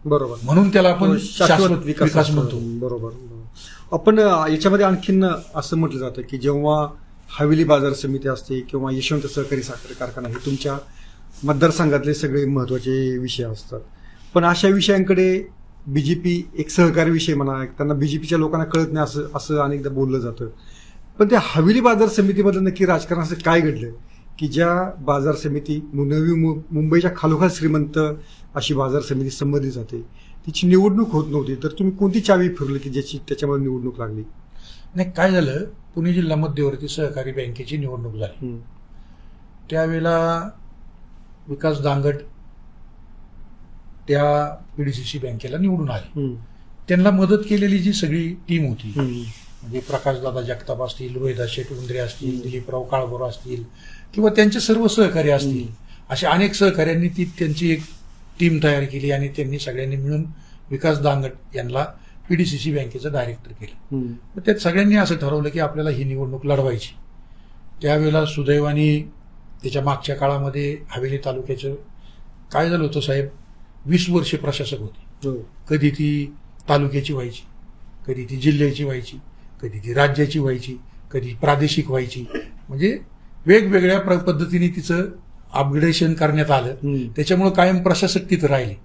बरोबर. म्हणून त्याला आपण शाश्वत विकास म्हणतो. बरोबर. आपण याच्यामध्ये आणखीन असं म्हटलं जातं की जेव्हा हवेली बाजार समिती असते किंवा यशवंत सहकारी साखर कारखाना हे तुमच्या मतदारसंघातले सगळे महत्वाचे विषय असतात, पण अशा विषयांकडे BJP एक सहकारी विषय म्हणा, त्यांना BJPच्या लोकांना कळत नाही असं अनेकदा बोललं जातं. पण त्या हवेली बाजार समितीमधलं नक्की राजकारण असं काय घडलं की ज्या बाजार समिती नवी मुंबईच्या खालोखाल श्रीमंत अशी बाजार समिती संबंधित जाते, तिची निवडणूक होत नव्हती, तर तुम्ही कोणती चावी फिरली की ज्याची त्याच्यामध्ये निवडणूक लागली? नाही, काय झालं, पुणे जिल्हा मध्यवर्ती सहकारी बँकेची निवडणूक झाली. त्यावेळेला विकास दांगट त्या PDCC बँकेला निवडून आले. त्यांना मदत केलेली जी सगळी टीम होती, म्हणजे प्रकाशदादा जगताप असतील, रोहिदास शेट उंद्रे असतील, दिलीपराव काळभोर असतील किंवा त्यांचे सर्व सहकारी असतील, अशा अनेक सहकार्यांनी ती त्यांची एक टीम तयार केली आणि त्यांनी सगळ्यांनी मिळून विकास दांगट यांना PDCC बँकेचं डायरेक्टर केलं. तर त्यात सगळ्यांनी असं ठरवलं की आपल्याला ही निवडणूक लढवायची. त्यावेळेला सुदैवाने त्याच्या मागच्या काळामध्ये हवेली तालुक्याचं काय झालं होतं साहेब, 20 वर्षे प्रशासक होते. हो. कधी ती तालुक्याची व्हायची, कधी ती जिल्ह्याची व्हायची, कधी ती राज्याची व्हायची, कधी प्रादेशिक व्हायची. म्हणजे वेगवेगळ्या पद्धतीने तिचं अपग्रेडेशन करण्यात आलं. त्याच्यामुळे कायम प्रशासक तिथं राहिले.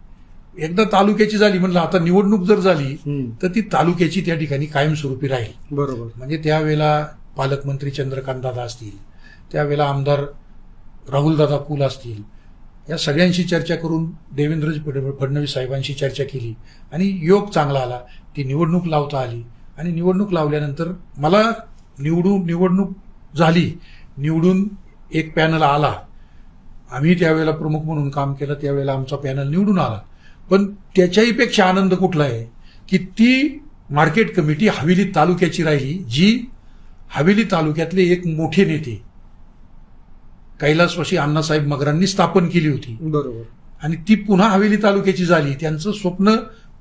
एकदा तालुक्याची झाली म्हणलं आता निवडणूक जर झाली तर ती तालुक्याची त्या ठिकाणी कायमस्वरूपी राहील. बरोबर. म्हणजे त्यावेळेला पालकमंत्री चंद्रकांत दादा असतील, त्यावेळेला राहुलदादा कुल असतील, या सगळ्यांशी चर्चा करून देवेंद्रजी फडणवीस साहेबांशी चर्चा केली आणि योग चांगला आला. ती निवडणूक लावता आली आणि निवडणूक लावल्यानंतर मला निवडणूक झाली, निवडून एक पॅनल आला. आम्ही त्यावेळेला प्रमुख म्हणून काम केलं, त्यावेळेला आमचा पॅनल निवडून आला. पण त्याच्याही पेक्षा आनंद कुठला आहे की ती मार्केट कमिटी हवेली तालुक्याची राहिली, जी हवेली तालुक्यातले एक मोठे नेते कैलासवासी अण्णासाहेब मगरांनी स्थापन केली होती. बरोबर. आणि ती पुन्हा हवेली तालुक्याची झाली. त्यांचं स्वप्न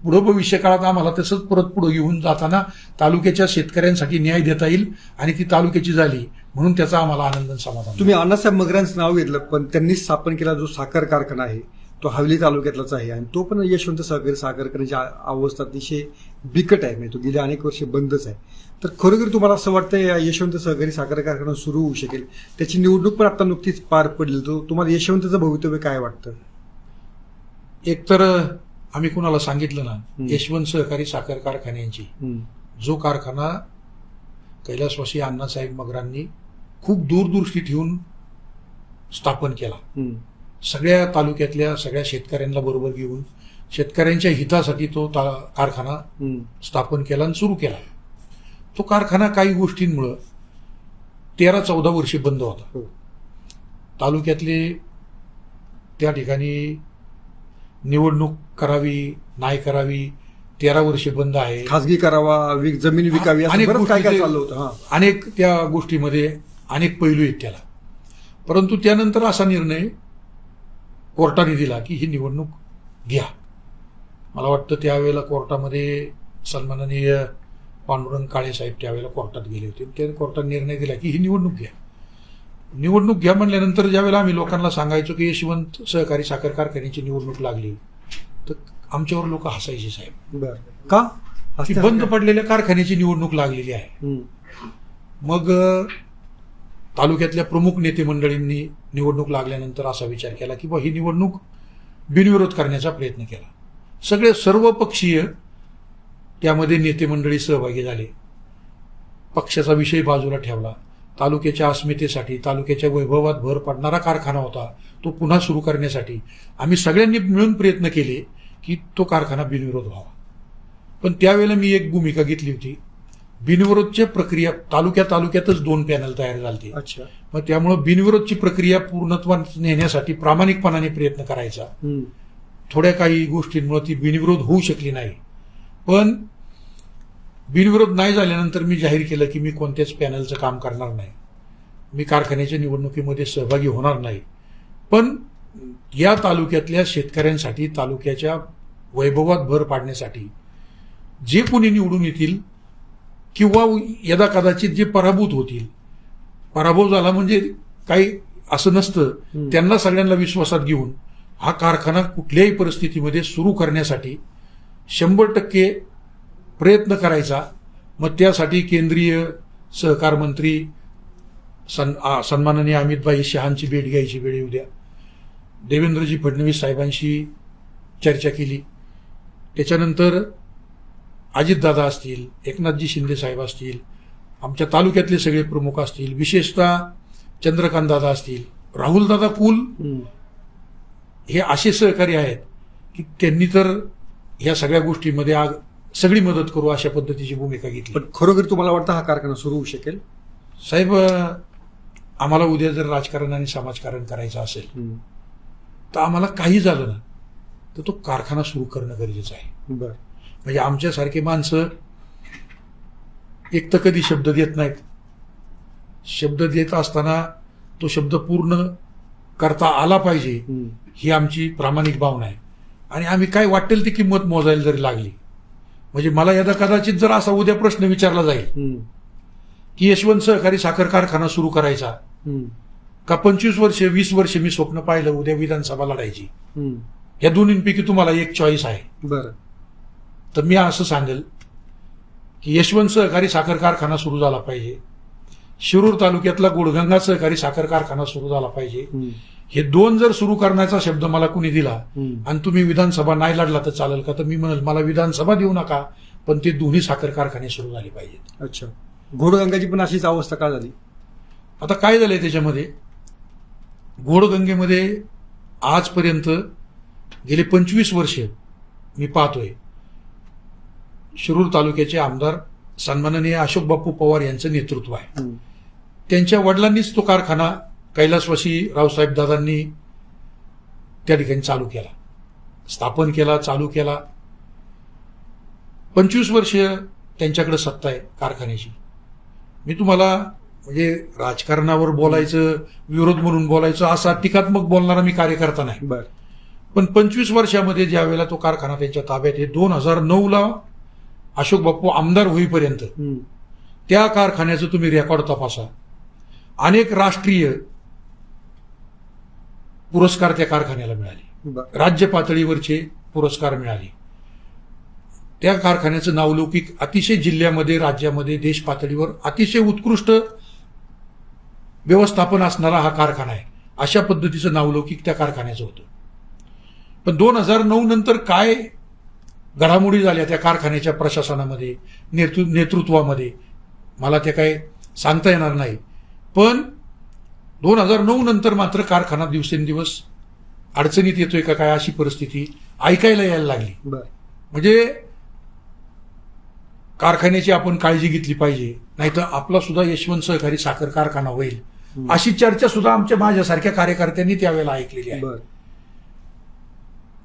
पुढे भविष्य काळात आम्हाला तसंच परत पुढे घेऊन जाताना तालुक्याच्या शेतकऱ्यांसाठी न्याय देता येईल आणि ती तालुक्याची झाली म्हणून त्याचा आम्हाला आनंद समाधान. तुम्ही अण्णासाहेब मगरांचं नाव घेतलं, पण त्यांनी स्थापन केला जो साखर कारखाना आहे तो हवेली तालुक्यातलाच आहे आणि तो पण यशवंत सहकारी साखर कारखान्याची अवस्था अतिशय बिकट आहे. म्हणजे तो गेल्या अनेक वर्षे बंदच आहे. तर खरोखर तुम्हाला असं वाटतं यशवंत सहकारी साखर कारखाना सुरू होऊ शकेल? त्याची निवडणूक पण आता नुकतीच पार पडली. तो तुम्हाला यशवंतचं भवितव्य काय वाटतं? एकतर आम्ही कुणाला सांगितलं ना, यशवंत सहकारी साखर कारखान्यांची जो कारखाना कैलासवासी अण्णासाहेब मगरांनी खूप दूरदृष्टी ठेवून स्थापन केला, सगळ्या तालुक्यातल्या सगळ्या शेतकऱ्यांना बरोबर घेऊन शेतकऱ्यांच्या हितासाठी तो कारखाना स्थापन केला आणि सुरू केला. तो कारखाना काही गोष्टींमुळं 13-14 वर्षे बंद होता. तालुक्यातले त्या ठिकाणी निवडणूक करावी नाही करावी, 13 वर्षे बंद आहे. खासगी करावा, जमीन विकावी, असं बरंच काय काय चाललं होतं. अनेक त्या गोष्टीमध्ये अनेक पैलू आहेत त्याला. परंतु त्यानंतर असा निर्णय कोर्टाने दिला की ही निवडणूक घ्या. मला वाटतं त्यावेळेला कोर्टामध्ये सन्माननीय पांडुरंग काळे साहेब त्यावेळेला कोर्टात गेले होते. त्या कोर्टाने निर्णय दिला की ही निवडणूक घ्या. निवडणूक घ्या म्हणल्यानंतर ज्यावेळेला आम्ही लोकांना सांगायचो की यशवंत सहकारी साखर कारखान्याची निवडणूक लागली तर आमच्यावर लोक हसायचे साहेब. बरं. का? ती बंद पडलेल्या कारखान्याची निवडणूक लागलेली आहे. मग तालुक्यातल्या प्रमुख नेते मंडळींनी निवडणूक लागल्यानंतर असा विचार केला की ही निवडणूक बिनविरोध करण्याचा प्रयत्न केला. सर्व पक्षीय त्यामध्ये नेते मंडळी सहभागी झाले. पक्षाचा विषय बाजूला ठेवला. तालुक्याच्या अस्मितेसाठी, तालुक्याच्या वैभवात भर पडणारा कारखाना होता, तो पुन्हा सुरू करण्यासाठी आम्ही सगळ्यांनी मिळून प्रयत्न केले की तो कारखाना बिनविरोध व्हावा. पण त्यावेळेला मी एक भूमिका घेतली होती, बिनविरोधची प्रक्रिया तालुक्यातच 2 पॅनल तयार झाले. अच्छा. मग त्यामुळे बिनविरोधची प्रक्रिया पूर्णत्वात नेण्यासाठी प्रामाणिकपणाने प्रयत्न करायचा. थोड्या काही गोष्टींमुळे ती बिनविरोध होऊ शकली नाही. पण बिनविरोध नाही झाल्यानंतर मी जाहीर केलं की मी कोणत्याच पॅनलचं काम करणार नाही, मी कारखान्याच्या निवडणुकीमध्ये सहभागी होणार नाही. पण या तालुक्यातल्या शेतकऱ्यांसाठी, तालुक्याच्या वैभवात भर पाडण्यासाठी जे कोणी निवडून येतील किंवा यदा कदाचित जे पराभूत होतील, पराभव झाला म्हणजे काही असं नसतं, त्यांना सगळ्यांना विश्वासात घेऊन हा कारखाना कुठल्याही परिस्थितीमध्ये सुरू करण्यासाठी 100% प्रयत्न करायचा. मग त्यासाठी केंद्रीय सहकार मंत्री सन्माननीय अमितभाई शहांची भेट घ्यायची वेळ येऊ द्या. देवेंद्रजी फडणवीस साहेबांशी चर्चा केली. त्याच्यानंतर अजितदादा असतील, एकनाथजी शिंदे साहेब असतील, आमच्या तालुक्यातले सगळे प्रमुख असतील, विशेषतः चंद्रकांत दादा असतील, राहुलदादा कुल, हे असे सहकारी आहेत की त्यांनी तर या सगळ्या गोष्टीमध्ये सगळी मदत करू अशा पद्धतीची भूमिका घेतली. पण खरोखर तुम्हाला वाटतं हा कारखाना सुरू होऊ शकेल? साहेब, आम्हाला उद्या जर राजकारण आणि समाजकारण करायचं असेल तर आम्हाला काही झालं ना तर तो कारखाना सुरू करणं गरजेचं आहे. बरं. म्हणजे आमच्यासारखे माणसं एक तर कधी शब्द देत नाहीत. शब्द देत असताना तो शब्द पूर्ण करता आला पाहिजे ही आमची प्रामाणिक भावना आहे. आणि आम्ही काय वाटेल ती किंमत मोजायला जरी लागली, म्हणजे मला यदा कदाचित जर असा उद्या प्रश्न विचारला जाईल की यशवंत सहकारी साखर कारखाना सुरू करायचा का 25 वर्ष 20 वर्ष मी स्वप्न पाहिलं उद्या विधानसभा लढायची, या दोन्हींपैकी तुम्हाला एक चॉईस आहे. बरं. तर मी असं सांगेल की यशवंत सहकारी साखर कारखाना सुरू झाला पाहिजे, शिरूर तालुक्यातला गुडगंगा सहकारी साखर कारखाना सुरू झाला पाहिजे. हे दोन जर सुरू करण्याचा शब्द मला कुणी दिला आणि तुम्ही विधानसभा नाही लढला तर चालेल का, तर मी म्हणेल मला विधानसभा देऊ नका, पण ते दोन्ही साखर कारखाने सुरू झाले पाहिजेत. अच्छा. घोडगंगाची पण अशीच अवस्था का झाली? आता काय झालंय त्याच्यामध्ये, घोडगंगेमध्ये आजपर्यंत गेले 25 वर्ष मी पाहतोय शिरूर तालुक्याचे आमदार सन्माननीय अशोक बापू पवार यांचं नेतृत्व आहे. त्यांच्या वडिलांनीच तो कारखाना कैलासवासी रावसाहेब दादांनी त्या ठिकाणी चालू केला, स्थापन केला, चालू केला. 25 वर्ष त्यांच्याकडे सत्ता आहे कारखान्याची. मी तुम्हाला म्हणजे राजकारणावर बोलायचं, विरोध म्हणून बोलायचं, असा टीकात्मक बोलणारा मी कार्यकर्ता नाही. बरं. पण 25 वर्षामध्ये ज्या वेळेला तो कारखाना त्यांच्या ताब्यात आहे, 2009ला अशोक बापू आमदार होईपर्यंत त्या कारखान्याचं तुम्ही रेकॉर्ड तपासा. अनेक राष्ट्रीय पुरस्कार त्या कारखान्याला मिळाले, राज्य पातळीवरचे पुरस्कार मिळाले. त्या कारखान्याचं नावलौकिक अतिशय जिल्ह्यामध्ये, राज्यामध्ये, देश पातळीवर अतिशय उत्कृष्ट व्यवस्थापन असणारा हा कारखाना आहे. अशा पद्धतीचं नावलौकिक त्या कारखान्याचं होतं. पण 2009 नंतर काय घडामोडी झाल्या त्या कारखान्याच्या प्रशासनामध्ये, नेतृत्वामध्ये, मला ते काय सांगता येणार नाही. पण 2009 नंतर मात्र कारखाना दिवसेंदिवस अडचणीत येतोय का काय अशी परिस्थिती ऐकायला यायला लागली. म्हणजे कारखान्याची आपण काळजी घेतली पाहिजे, नाहीतर आपला सुद्धा यशवंत सहकारी साखर कारखाना होईल, अशी चर्चा सुद्धा माझ्यासारख्या कार्यकर्त्यांनी त्यावेळेला ऐकलेली आहे.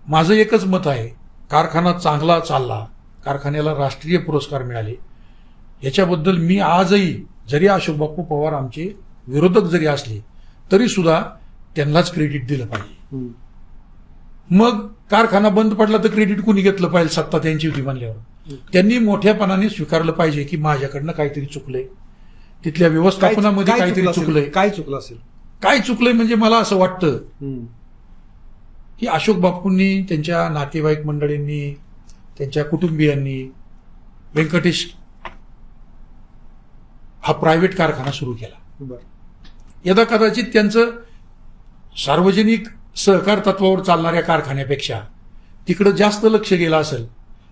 माझं एकच मत आहे, कारखाना चांगला चालला, कारखान्याला राष्ट्रीय पुरस्कार मिळाले, याच्याबद्दल मी आजही, जरी अशोक बापू पवार आमचे विरोधक जरी असले तरी सुद्धा त्यांनाच क्रेडिट दिलं पाहिजे. मग कारखाना बंद पडला तर क्रेडिट कुणी घेतलं पाहिजे? सत्ता त्यांची होती म्हणल्यावर त्यांनी मोठ्यापणाने स्वीकारलं पाहिजे की माझ्याकडनं काहीतरी चुकलंय, तिथल्या व्यवस्थापनामध्ये काहीतरी चुकलंय. काय चुकलं असेल? काय चुकलंय म्हणजे मला असं वाटतं की अशोक बापूंनी, त्यांच्या नातेवाईक मंडळींनी, त्यांच्या कुटुंबियांनी व्यंकटेश हा प्रायव्हेट कारखाना सुरू केला. यदा कदाचित त्यांचं सार्वजनिक सहकार तत्वावर चालणाऱ्या कारखान्यापेक्षा तिकडं जास्त लक्ष गेलं असेल,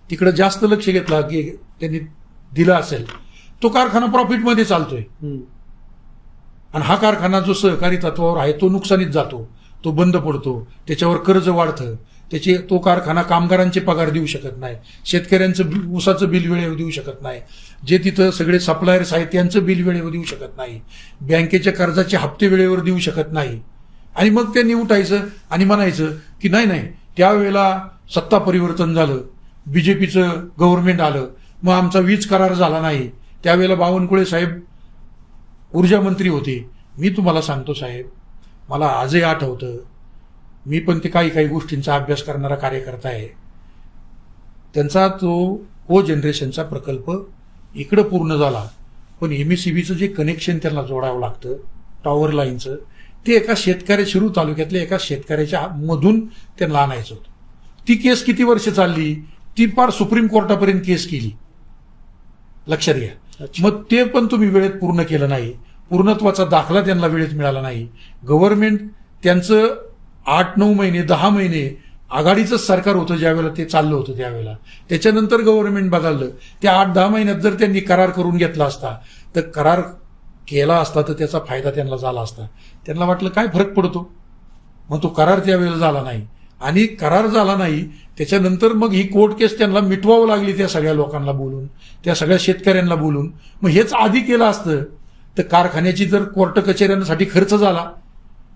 तिकडं जास्त लक्ष घेतला की त्यांनी दिलं असेल, तो कारखाना प्रॉफिटमध्ये चालतोय. आणि हा कारखाना जो सहकारी तत्वावर आहे तो नुकसानीत जातो, तो बंद पडतो, त्याच्यावर कर्ज वाढतं, तो कारखाना कामगारांचे पगार देऊ शकत नाही, शेतकऱ्यांचं ऊसाचं बिल वेळेवर देऊ शकत नाही, जे तिथं सगळे सप्लायर्स आहेत त्यांचं बिल वेळेवर देऊ शकत नाही, बँकेच्या कर्जाचे हप्ते वेळेवर देऊ शकत नाही. आणि मग त्यांनी उठायचं आणि म्हणायचं की नाही, त्यावेळेला सत्ता परिवर्तन झालं, बीजेपीचं गव्हर्नमेंट आलं, मग आमचा वीज करार झाला नाही, त्यावेळेला बावनकुळे साहेब ऊर्जा मंत्री होते. मी तुम्हाला सांगतो साहेब, मला आजही आठवतं, मी पण ते काही गोष्टींचा अभ्यास करणारा कार्यकर्ता आहे. त्यांचा तो जनरेशनचा प्रकल्प इकडं पूर्ण झाला, पण एमएससीबीचं जे कनेक्शन त्यांना जोडावं लागतं टॉवर लाईनचं, ते एका शिरूर तालुक्यातल्या एका शेतकऱ्याच्या मधून त्यांना आणायचं होतं. ती केस किती वर्ष चालली, ती फार सुप्रीम कोर्टापर्यंत केस केली, लक्षात घ्या. मग ते पण तुम्ही वेळेत पूर्ण केलं नाही, पूर्णत्वाचा दाखला त्यांना वेळेत मिळाला नाही. गव्हर्नमेंट त्यांचं 8-9 महिने 10 महिने आघाडीचं सरकार होतं ज्यावेळेला ते चाललं होतं त्यावेळेला, त्याच्यानंतर गव्हर्नमेंट बदललं. त्या 8-10 महिन्यात जर त्यांनी करार करून घेतला असता, तर करार केला असता तर त्याचा फायदा त्यांना झाला असता. त्यांना वाटलं काय फरक पडतो, मग तो करार त्यावेळेला झाला नाही. आणि करार झाला नाही त्याच्यानंतर मग ही कोर्ट केस त्यांना मिटवावं लागली, त्या सगळ्या लोकांना बोलून, त्या सगळ्या शेतकऱ्यांना बोलून. मग हेच आधी केलं असतं तर कारखान्याची जर कोर्ट कचेऱ्यांसाठी खर्च झाला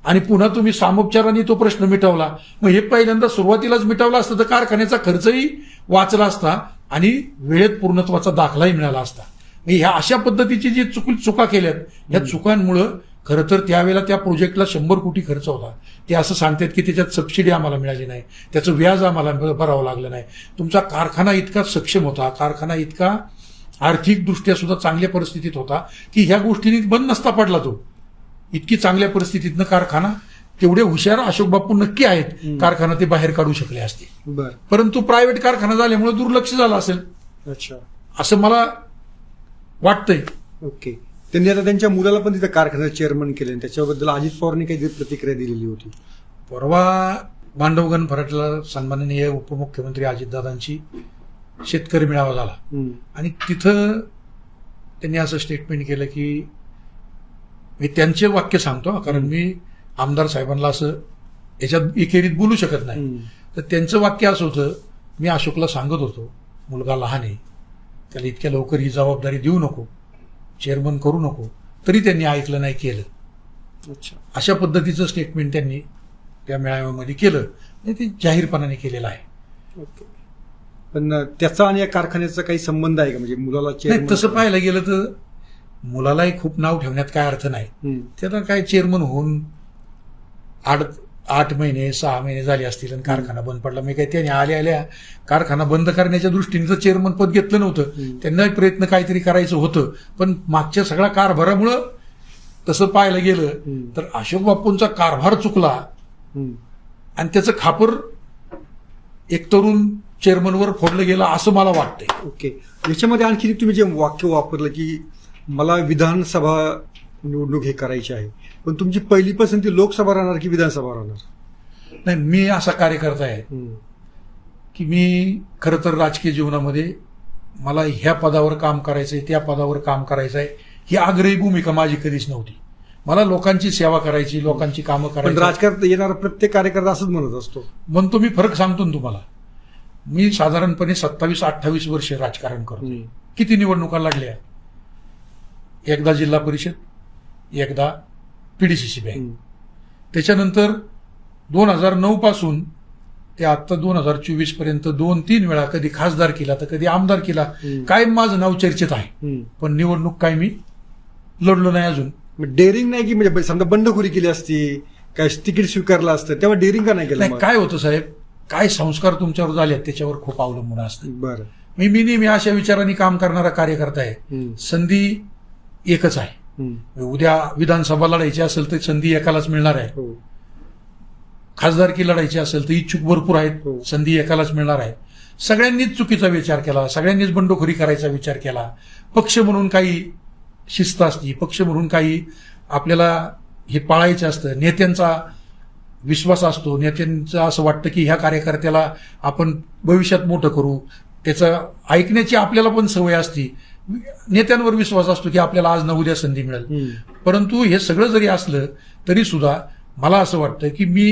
आणि पुन्हा तुम्ही सामोपचाराने तो प्रश्न मिटवला, मग हे पहिल्यांदा सुरुवातीलाच मिटवला असतं तर कारखान्याचा खर्चही वाचला असता आणि वेळेत पूर्णत्वाचा दाखलाही मिळाला असता. ह्या अशा पद्धतीची जी चुका केल्यात, ह्या चुकांमुळं खरं तर त्यावेळेला त्या प्रोजेक्टला 100 कोटी खर्च होता. ते असं सांगतात की त्याच्यात सबसिडी आम्हाला मिळाली नाही, त्याचं व्याज आम्हाला भरावं लागलं नाही. तुमचा कारखाना इतका सक्षम होता, कारखाना इतका आर्थिकदृष्ट्या सुद्धा चांगल्या परिस्थितीत होता की ह्या गोष्टींनी बंद नसता पडला तो. इतकी चांगल्या परिस्थितीतनं कारखाना, तेवढे हुशार अशोक बापू नक्की आहेत, कारखाना ते बाहेर काढू शकले असते. बर. परंतु प्रायव्हेट कारखाना झाल्यामुळे दुर्लक्ष झालं असेल अच्छा. असं मला वाटतंय. ओके. त्यांनी आता त्यांच्या मुलाला पण तिथं कारखान्याचं चेअरमन केले, त्याच्याबद्दल अजित पवारने काही प्रतिक्रिया दिलेली होती. परवा मांडवगण फराटला सन्माननीय उपमुख्यमंत्री अजितदादांची शेतकरी मेळावा झाला आणि तिथं त्यांनी असं स्टेटमेंट केलं की, मी त्यांचे वाक्य सांगतो कारण मी आमदार साहेबांना असं याच्यात एकेरीत बोलू शकत नाही. तर त्यांचं वाक्य असं होतं, मी अशोकला सांगत होतो मुलगा लहान आहे, त्याला इतक्या लवकर ही जबाबदारी देऊ नको, चेअरमन करू नको, तरी त्यांनी ऐकलं नाही, केलं. अच्छा. अशा पद्धतीचं स्टेटमेंट त्यांनी त्या मेळाव्यामध्ये केलं आणि ते जाहीरपणाने केलेलं आहे. ओके. पण त्याचा आणि या कारखान्याचा काही संबंध आहे का, म्हणजे मुलाला नाही, तसं पाहायला गेलं तर मुलालाही खूप नाव ठेवण्यात काय अर्थ नाही. त्याला काय चेअरमन होऊन 8 महिने 6 महिने झाले असतील आणि कारखाना बंद पडला. मी काय त्याने आल्या कारखाना बंद करण्याच्या दृष्टीने तर चेअरमन पद घेतलं नव्हतं. त्यांना प्रयत्न काहीतरी करायचं होतं, पण मागच्या सगळ्या कारभारामुळं तसं पाहायला गेलं तर अशोक बापूंचा कारभार चुकला आणि त्याचं खापर एक तरुण चेअरमनवर फोडलं गेलं असं मला वाटतंय. ओके. याच्यामध्ये आणखी तुम्ही जे वाक्य वापरलं की मला विधानसभा निवडणूक हे करायची आहे, पण तुमची पहिली पसंती लोकसभा राहणार की विधानसभा राहणार? नाही, मी असा कार्यकर्ता आहे की मी खरं तर राजकीय जीवनामध्ये मला ह्या पदावर काम करायचंय, त्या पदावर काम करायचंय, ही आग्रही भूमिका माझी कधीच नव्हती. मला लोकांची सेवा करायची, लोकांची कामं पण करायची. राजकारणात येणारा प्रत्येक कार्यकर्ता असंच म्हणत असतो. म्हणतो मी, फरक सांगतो ना तुम्हाला. मी साधारणपणे 27-28 वर्ष राजकारण करतो. किती निवडणुका लढल्या, एकदा जिल्हा परिषद, एकदा पीडीसीसी बँक. त्याच्यानंतर 2009 पासून ते आता 2024 पर्यंत 2-3 वेळा कधी खासदार केला तर कधी आमदार केला. कायम माझं नाव चर्चेत आहे, पण निवडणूक काय मी लढलो नाही अजून. डेअरिंग नाही की, म्हणजे समजा बंडखोरी केली असती, काय तिकीट स्वीकारलं असतं तेव्हा डेअरिंग का नाही केलं? काय होतं साहेब, काय संस्कार तुमच्यावर झाले त्याच्यावर खूप अवलंबून असतं. बरं. मी नेहमी अशा विचारांनी काम करणारा कार्यकर्ता आहे. संधी एकच आहे. उद्या विधानसभा लढायची असेल तर संधी एकालाच मिळणार आहे. खासदारकी लढायची असेल तर इच्छुक भरपूर आहेत, संधी एकालाच मिळणार आहे. सगळ्यांनीच चुकीचा विचार केला, सगळ्यांनीच बंडखोरी करायचा विचार केला. पक्ष म्हणून काही शिस्त असते, पक्ष म्हणून काही आपल्याला हे पाळायचं असतं. नेत्यांचा विश्वास असतो, नेत्यांचं असं वाटतं की ह्या कार्यकर्त्याला आपण भविष्यात मोठं करू, त्याचं ऐकण्याची आपल्याला पण सवय असते. नेत्यांवर विश्वास असतो की आपल्याला आज ना उद्या संधी मिळेल. परंतु हे सगळं जरी असलं तरी सुद्धा मला असं वाटतं की मी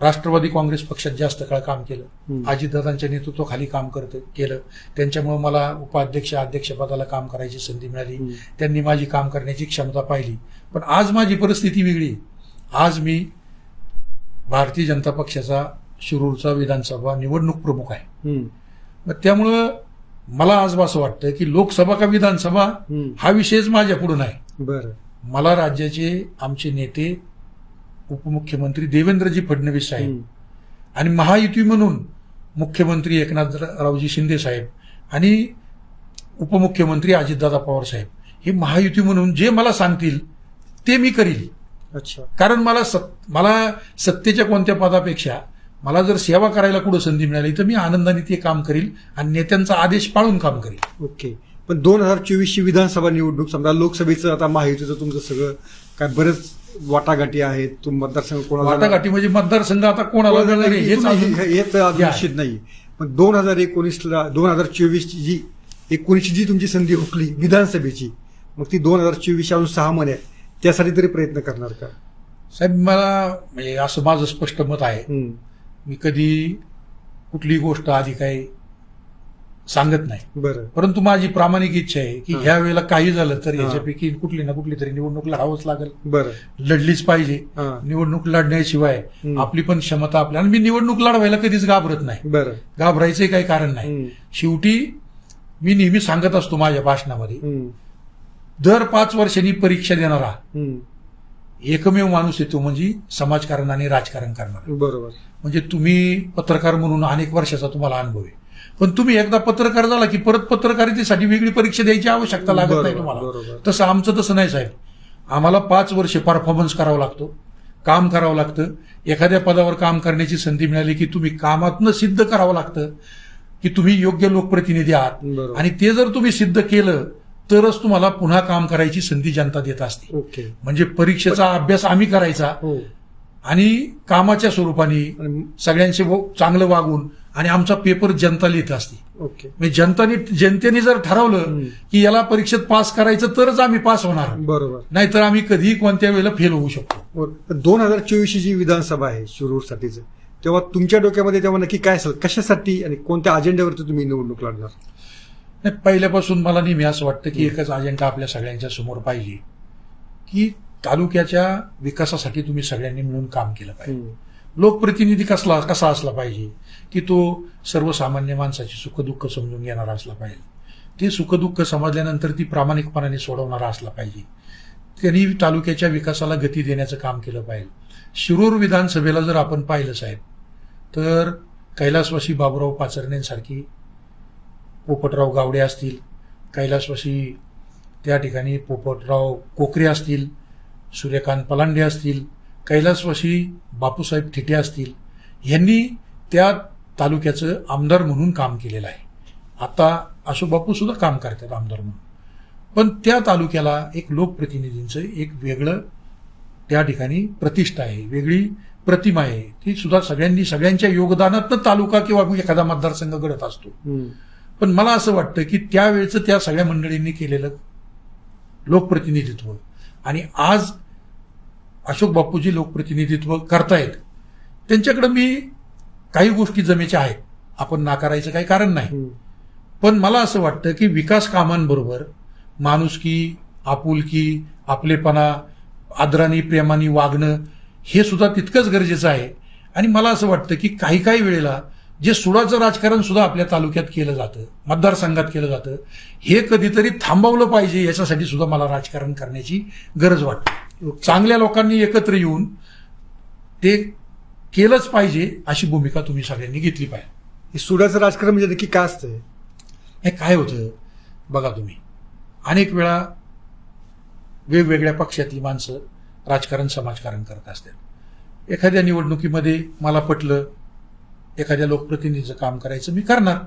राष्ट्रवादी काँग्रेस पक्षात जास्त काळ काम केलं, अजितदादांच्या नेतृत्वाखाली काम केलं. त्यांच्यामुळे मला उपाध्यक्ष अध्यक्षपदाला काम करायची संधी मिळाली. त्यांनी माझी काम करण्याची क्षमता पाहिली. पण आज माझी परिस्थिती वेगळी. आज मी भारतीय जनता पक्षाचा शिरूरचा विधानसभा निवडणूक प्रमुख आहे. मग त्यामुळं मला आज असं वाटतं की लोकसभा का विधानसभा हा विषयच माझ्या पुढे नाही. बरं. मला राज्याचे आमचे नेते उपमुख्यमंत्री देवेंद्रजी फडणवीस साहेब आणि महायुती म्हणून मुख्यमंत्री एकनाथरावजी शिंदे साहेब आणि उपमुख्यमंत्री अजितदादा पवार साहेब, हे महायुती म्हणून जे मला सांगतील ते मी करील. अच्छा. कारण मला सत्तेच्या कोणत्या पदापेक्षा मला जर सेवा करायला कुठं संधी मिळाली तर मी आनंदाने ते काम करील आणि नेत्यांचा आदेश पाळून काम करील. ओके. पण 2024ची विधानसभा निवडणूक, समजा लोकसभेचं आता महायुतीचं तुमचं सगळं काय बरेच वाटाघाटी आहेत, मतदारसंघ कोणाला वाटाघाटी म्हणजे मतदारसंघ आता कोणाला मिळणार आहे हेच निश्चित नाही. पण 2024ची जी 19ची जी तुमची संधी हुकली विधानसभेची, मग ती 2024 अजून 6 महिने त्यासाठी तरी प्रयत्न करणार का? साहेब, मला म्हणजे असं माझं स्पष्ट मत आहे, मी कधी कुठली गोष्ट आधी काही सांगत नाही. बरं. परंतु माझी प्रामाणिक इच्छा आहे की ह्या वेळेला काही झालं तर याच्यापैकी कुठली ना कुठली तरी निवडणूक लढावंच लागेल. बरं. लढलीच पाहिजे. निवडणूक लढण्याशिवाय आपली पण क्षमता आपल्या, आणि मी निवडणूक लढवायला कधीच घाबरत नाही. बरं. घाबरायचंही काही कारण नाही. शेवटी मी नेहमी सांगत असतो माझ्या भाषणामध्ये, दर 5 वर्षांनी परीक्षा देणारा एकमेव माणूस येतो म्हणजे समाजकारण आणि राजकारण करणारा. बरोबर. म्हणजे तुम्ही पत्रकार म्हणून अनेक वर्षाचा तुम्हाला अनुभव आहे, पण तुम्ही एकदा पत्रकार झाला की परत पत्रकारितेसाठी वेगळी परीक्षा द्यायची आवश्यकता लागत नाही तुम्हाला. तसं आमचं तसं नाही साहेब. आम्हाला 5 वर्ष परफॉर्मन्स करावा लागतो, काम करावं लागतं. एखाद्या पदावर काम करण्याची संधी मिळाली की तुम्ही कामातनं सिद्ध करावं लागतं की तुम्ही योग्य लोकप्रतिनिधी आहात. बरोबर. आणि ते जर तुम्ही सिद्ध केलं तरच तुम्हाला पुन्हा काम करायची संधी जनता देत असते. ओके. म्हणजे परीक्षेचा अभ्यास आम्ही करायचा हो. आणि कामाच्या स्वरूपाने आणि- सगळ्यांचे चांगलं वागून आणि आमचा पेपर जनता लिहित असते. ओके. म्हणजे जनतेने जर ठरवलं की याला परीक्षेत पास करायचं तरच आम्ही पास होणार, बरोबर. नाहीतर आम्ही कधीही कोणत्या वेळेला फेल होऊ शकतो. बरोबर. 2024 जी विधानसभा आहे शिरूरसाठीच, तेव्हा तुमच्या डोक्यामध्ये तेव्हा नक्की काय असेल, कशासाठी आणि कोणत्या अजेंड्यावरती तुम्ही निवडणूक लढणार? नाही, पहिल्यापासून मला नेहमी असं वाटतं की एकच अजेंडा आपल्या सगळ्यांच्या समोर पाहिजे की तालुक्याच्या विकासासाठी तुम्ही सगळ्यांनी मिळून काम केलं पाहिजे. लोकप्रतिनिधी कसा असला पाहिजे की तो सर्वसामान्य माणसाची सुखदुःख समजून घेणारा असला पाहिजे. ते सुखदुःख समजल्यानंतर ती प्रामाणिकपणाने सोडवणारा असला पाहिजे. त्यांनी तालुक्याच्या विकासाला गती देण्याचं काम केलं पाहिजे. शिरूर विधानसभेला जर आपण पाहिलं साहेब तर कैलासवासी बाबूराव पाचरणेंसारखी, पोपटराव गावडे असतील, कैलासवासी त्या ठिकाणी पोपटराव कोकरे असतील, सूर्यकांत पलांडे असतील, कैलासवासी बापूसाहेब ठिटे असतील, यांनी त्या तालुक्याचं आमदार म्हणून काम केलेलं आहे. आता अशोक बापू सुद्धा काम करतात आमदार म्हणून. पण त्या तालुक्याला एक लोकप्रतिनिधींचं एक वेगळं त्या ठिकाणी प्रतिष्ठा आहे, वेगळी प्रतिमा आहे. ती सुद्धा सगळ्यांच्या योगदानातनं तालुका किंवा एखादा मतदारसंघ घडत असतो. पण मला असं वाटतं की त्यावेळेचं त्या सगळ्या मंडळींनी केलेलं लोकप्रतिनिधित्व आणि आज अशोक बापूजी लोकप्रतिनिधित्व करतायत, त्यांच्याकडे मी काही गोष्टी जमेच्या आहेत, आपण नाकारायचं काही कारण नाही. पण मला असं वाटतं की विकास कामांबरोबर माणुसकी, आपुलकी, आपलेपणा, आदराने प्रेमाने वागणं हे सुद्धा तितकंच गरजेचं आहे. आणि मला असं वाटतं की काही काही वेळेला जे सुडाचं राजकारण सुद्धा आपल्या तालुक्यात केलं जातं, मतदारसंघात केलं जातं, हे कधीतरी थांबवलं पाहिजे. याच्यासाठी सुद्धा मला राजकारण करण्याची गरज वाटते. चांगल्या लोकांनी एकत्र येऊन ते केलंच पाहिजे अशी भूमिका तुम्ही सगळ्यांनी घेतली पाहिजे. हे सुडाचं राजकारण म्हणजे नक्की काय असतं? हे काय होतं बघा तुम्ही, अनेक वेळा वेगवेगळ्या पक्षातली माणसं राजकारण समाजकारण करत असतात. एखाद्या निवडणुकीमध्ये मला पटलं एखाद्या लोकप्रतिनिधीचं काम करायचं, मी करणार.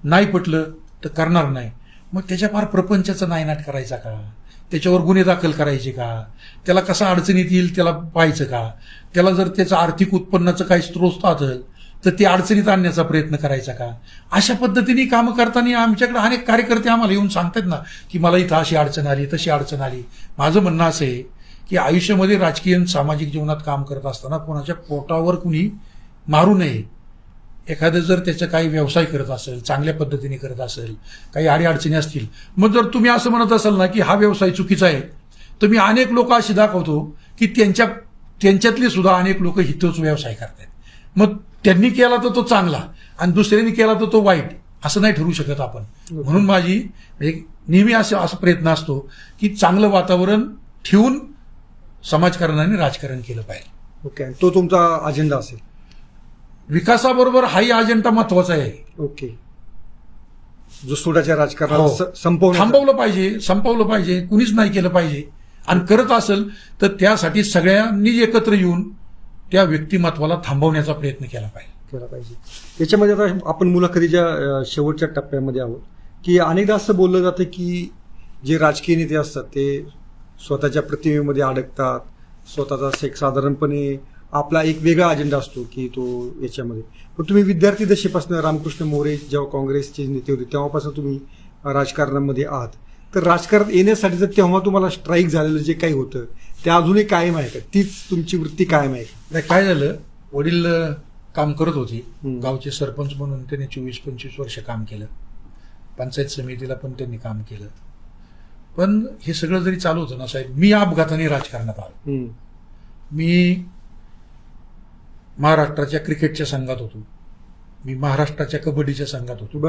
नाही पटलं तर करणार नाही. मग त्याच्या फार प्रपंचाचं नायनाट करायचा का? त्याच्यावर गुन्हे दाखल करायचे का? त्याला कसा अडचणीत येईल त्याला पाहायचं का? त्याला जर त्याचं आर्थिक उत्पन्नाचं काही स्रोत असेल तर ते अडचणीत आणण्याचा प्रयत्न करायचा का? अशा पद्धतीने कामं करताना आमच्याकडे अनेक कार्यकर्ते आम्हाला येऊन सांगतात ना की मला इथं अशी अडचण आली, तशी अडचण आली. माझं म्हणणं असं आहे की आयुष्यामध्ये राजकीय आणि सामाजिक जीवनात काम करत असताना कोणाच्या पोटावर कुणी मारू नये. एखादं जर त्याचा काही व्यवसाय करत असेल, चांगल्या पद्धतीने करत असेल, काही अडीअडचणी असतील, मग जर तुम्ही असं म्हणत असाल ना की हा व्यवसाय चुकीचा आहे, तर मी अनेक लोक अशी दाखवतो की त्यांच्यातले सुद्धा अनेक लोक हितोच व्यवसाय करतात. मग त्यांनी केला तर तो चांगला आणि दुसऱ्यांनी केला तर तो वाईट, असं नाही ठरवू शकत आपण. म्हणून माझी नेहमी असा प्रयत्न असतो की चांगलं वातावरण ठेवून समाजकारणाने राजकारण केलं पाहिजे. ओके. तो तुमचा अजेंडा असेल? विकासाबरोबर हाही अजेंडा महत्वाचा आहे. ओके. जो सुडाच्या हो. राजकारणाला थांबवलं पाहिजे, संपवलं पाहिजे, कुणीच नाही केलं पाहिजे. आणि करत असेल तर त्यासाठी सगळ्यांनी एकत्र येऊन त्या व्यक्तिमत्वाला थांबवण्याचा प्रयत्न केला पाहिजे. याच्यामध्ये आता आपण मुलाखतीच्या शेवटच्या टप्प्यामध्ये आहोत की अनेकदा असं बोललं जातं की जे राजकीय नेते असतात ते स्वतःच्या प्रतिमेमध्ये अडकतात, स्वतःचा एक साधारणपणे आपला एक वेगळा अजेंडा असतो की तो याच्यामध्ये. पण तुम्ही विद्यार्थी दशेपासून रामकृष्ण मोरे जेव्हा काँग्रेसचे नेते होते तेव्हापासून तुम्ही राजकारणामध्ये आहात, तर राजकारणात येण्यासाठी जर तेव्हा तुम्हाला स्ट्राईक झालेलं जे काही होतं ते अजूनही कायम आहे का? तीच तुमची वृत्ती कायम आहे? नाही, काय झालं, वडील काम करत होते गावचे सरपंच म्हणून. त्यांनी 24-25 वर्ष काम केलं. पंचायत समितीला पण त्यांनी काम केलं. पण हे सगळं जरी चालू होतं ना साहेब, मी अपघाताने राजकारणात आलो. मी महाराष्ट्राच्या क्रिकेटच्या संघात होतो, मी महाराष्ट्राच्या कबड्डीच्या संघात होतो,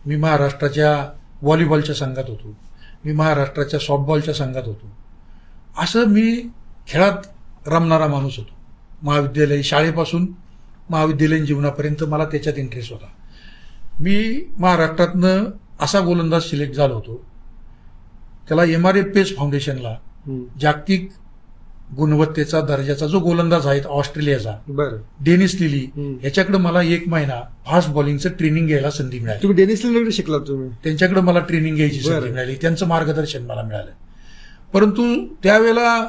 मी महाराष्ट्राच्या व्हॉलीबॉलच्या संघात होतो, मी महाराष्ट्राच्या सॉफ्टबॉलच्या संघात होतो. असं मी खेळात रमणारा माणूस होतो. महाविद्यालय शाळेपासून महाविद्यालयीन जीवनापर्यंत मला त्याच्यात इंटरेस्ट होता. मी महाराष्ट्रातनं असा गोलंदाज सिलेक्ट झालो होतो, त्याला MRFPS फाउंडेशनला जागतिक गुणवत्तेचा दर्जाचा जो गोलंदाज आहे ऑस्ट्रेलियाचा बरं. डेनिस लिली याच्याकडे मला 1 महिना फास्ट बॉलिंगचं ट्रेनिंग घ्यायला संधी मिळाली. तुम्ही डेनिस लिलीकडे शिकलात तुम्ही? त्यांच्याकडे मला ट्रेनिंग घ्यायची संधी बरं. मिळाली, त्यांचं मार्गदर्शन मला मिळालं. परंतु त्यावेळेला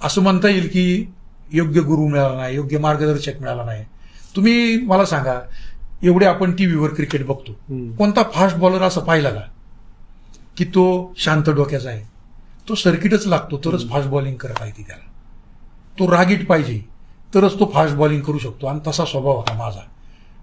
असं म्हणता येईल की योग्य गुरु मिळाला नाही, योग्य मार्गदर्शक मिळाला नाही. तुम्ही मला सांगा, एवढे आपण टीव्हीवर क्रिकेट बघतो, कोणता फास्ट बॉलर असं पाहिला का की तो शांत डोक्याचा आहे? तो सर्किटच लागतो तरच फास्ट बॉलिंग करता येते त्याला. तो रागीट पाहिजे तरच तो फास्ट बॉलिंग करू शकतो, आणि तसा स्वभाव होता माझा.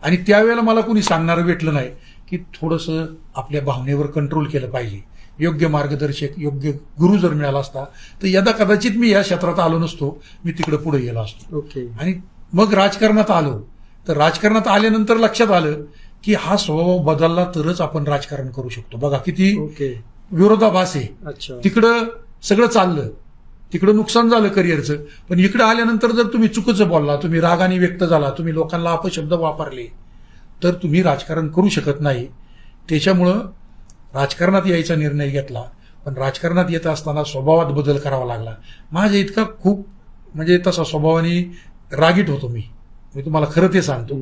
आणि त्यावेळेला मला कुणी सांगणारं भेटलं नाही की थोडंसं आपल्या भावनेवर कंट्रोल केलं पाहिजे. योग्य मार्गदर्शक, योग्य गुरु जर मिळाला असता तर यदा कदाचित मी या क्षेत्रात आलो नसतो, मी तिकडे पुढे गेलो असतो. ओके. आणि मग राजकारणात आलो, तर राजकारणात आल्यानंतर लक्षात आलं की हा स्वभाव बदलला तरच आपण राजकारण करू शकतो. बघा किती ओके. विरोधाभास आहे. अच्छा. तिकडं सगळं चाललं, तिकडं नुकसान झालं करिअरचं, पण इकडे आल्यानंतर जर तुम्ही चुकीचं बोलला, तुम्ही रागाने व्यक्त झाला, तुम्ही लोकांना अपशब्द वापरले, तर तुम्ही राजकारण करू शकत नाही. त्याच्यामुळं राजकारणात यायचा निर्णय घेतला, पण राजकारणात येत असताना स्वभावात बदल करावा लागला. माझ्या इतका खूप म्हणजे तसा स्वभावाने रागीट होतो मी तुम्हाला खरं ते सांगतो.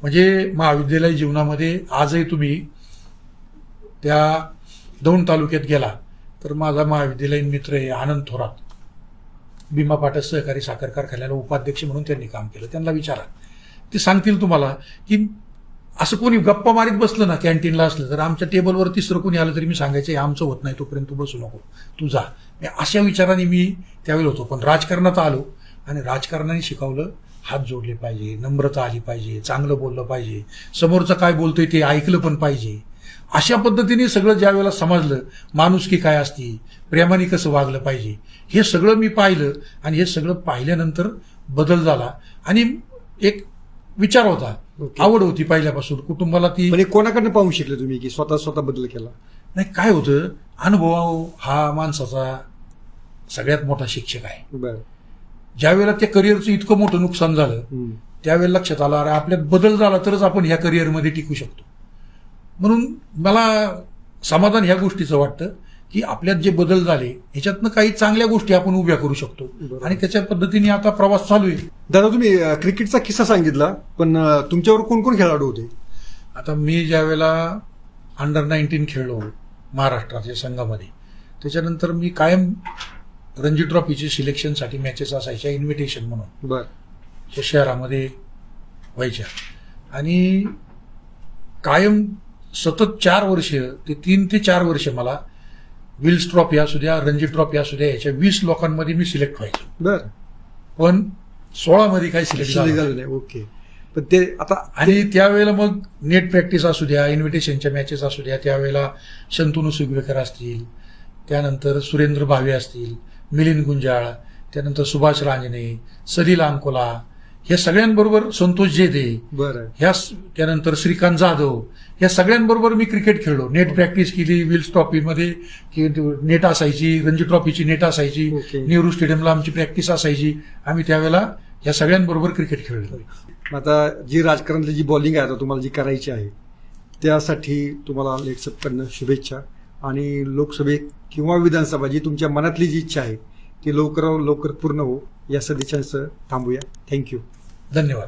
म्हणजे महाविद्यालय जीवनामध्ये आजही तुम्ही त्या दौंड तालुक्यात गेला तर माझा महाविद्यालयीन मित्र आहे आनंद थोरात, भीमा पाटस सहकारी साखर कारखान्याला उपाध्यक्ष म्हणून त्यांनी काम केलं. त्यांना विचारा, ते सांगतील तुम्हाला की असं कोणी गप्पा मारीत बसलं ना कॅन्टीनला असलं तर आमच्या टेबलवर तिसरं कोणी आलं तरी मी सांगायचं आमचं होत नाही तोपर्यंत तू बसू नको, तू जा. अशा विचाराने मी त्यावेळी होतो. पण राजकारणात आलो आणि राजकारणाने शिकवलं हात जोडले पाहिजे, नम्रता आली पाहिजे, चांगलं बोललं पाहिजे, समोरचं काय बोलतोय ते ऐकलं पण पाहिजे. अशा पद्धतीने सगळं ज्या वेळेला समजलं, माणुसकी काय असती, प्रेमाने कसं वागलं पाहिजे, हे सगळं मी पाहिलं. आणि हे सगळं पाहिल्यानंतर बदल झाला. आणि एक विचार होता, आवड होती पहिल्यापासून कुटुंबाला ती. म्हणजे कोणाकडनं पाहून शिकले तुम्ही की स्वतः बदल केला? नाही, काय होतं, अनुभव हा माणसाचा सगळ्यात मोठा शिक्षक आहे. बरं. ज्या वेळेला त्या करिअरचं इतकं मोठं नुकसान झालं त्यावेळेला लक्षात आलं, अरे आपल्यात बदल झाला तरच आपण ह्या करिअरमध्ये टिकू शकतो. म्हणून मला समाधान ह्या गोष्टीचं वाटतं की आपल्यात जे बदल झाले ह्याच्यातनं काही चांगल्या गोष्टी आपण उभ्या करू शकतो. आणि त्याच्या पद्धतीने आता प्रवास चालू आहे. दादा, तुम्ही क्रिकेटचा किस्सा सांगितला, पण तुमच्यावर कोण कोण खेळाडू होते? आता मी ज्या वेळेला अंडर-19 खेळलो महाराष्ट्राच्या संघामध्ये, त्याच्यानंतर मी कायम रणजी ट्रॉफीचे सिलेक्शनसाठी मॅचेस असायच्या इन्व्हिटेशन म्हणून. बरं. शहरामध्ये व्हायच्या. आणि कायम सतत 4 वर्ष ते 3 ते 4 वर्ष मला विल्स ट्रॉफी असू द्या, रणजी ट्रॉफी असू द्या, याच्या 20 लोकांमध्ये मी सिलेक्ट व्हायचो. बरं. पण 16 मध्ये काही सिलेक्ट झालं नाही. ओके. पण ते आता आणि त्यावेळेला मग नेट प्रॅक्टिस असू द्या, इन्व्हिटेशनच्या मॅचेस असू द्या, त्यावेळेला शंतनू सुगवेकर असतील, त्यानंतर सुरेंद्र भावे असतील, मिलिंद गुंजाळ, त्यानंतर सुभाष रांजणे, सलील अंकोला, ह्या सगळ्यांबरोबर संतोष जेदे, बरं, ह्या त्यानंतर श्रीकांत जाधव, या सगळ्यांबरोबर मी क्रिकेट खेळलो. नेट प्रॅक्टिस केली. विल्स ट्रॉफीमध्ये नेट असायची, रणजी ट्रॉफीची नेट असायची, नेहरू स्टेडियमला आमची प्रॅक्टिस असायची. आम्ही त्यावेळेला या सगळ्यांबरोबर क्रिकेट खेळलो. आता जी राजकारणातली जी बॉलिंग आहे आता तुम्हाला जी करायची आहे त्यासाठी तुम्हाला लेट्सअपकडनं शुभेच्छा. आणि लोकसभेत किंवा विधानसभा जी तुमच्या मनातली जी इच्छा आहे ती लवकरात लवकर पूर्ण हो या सदिच्छांसह थांबूया. थँक्यू. धन्यवाद.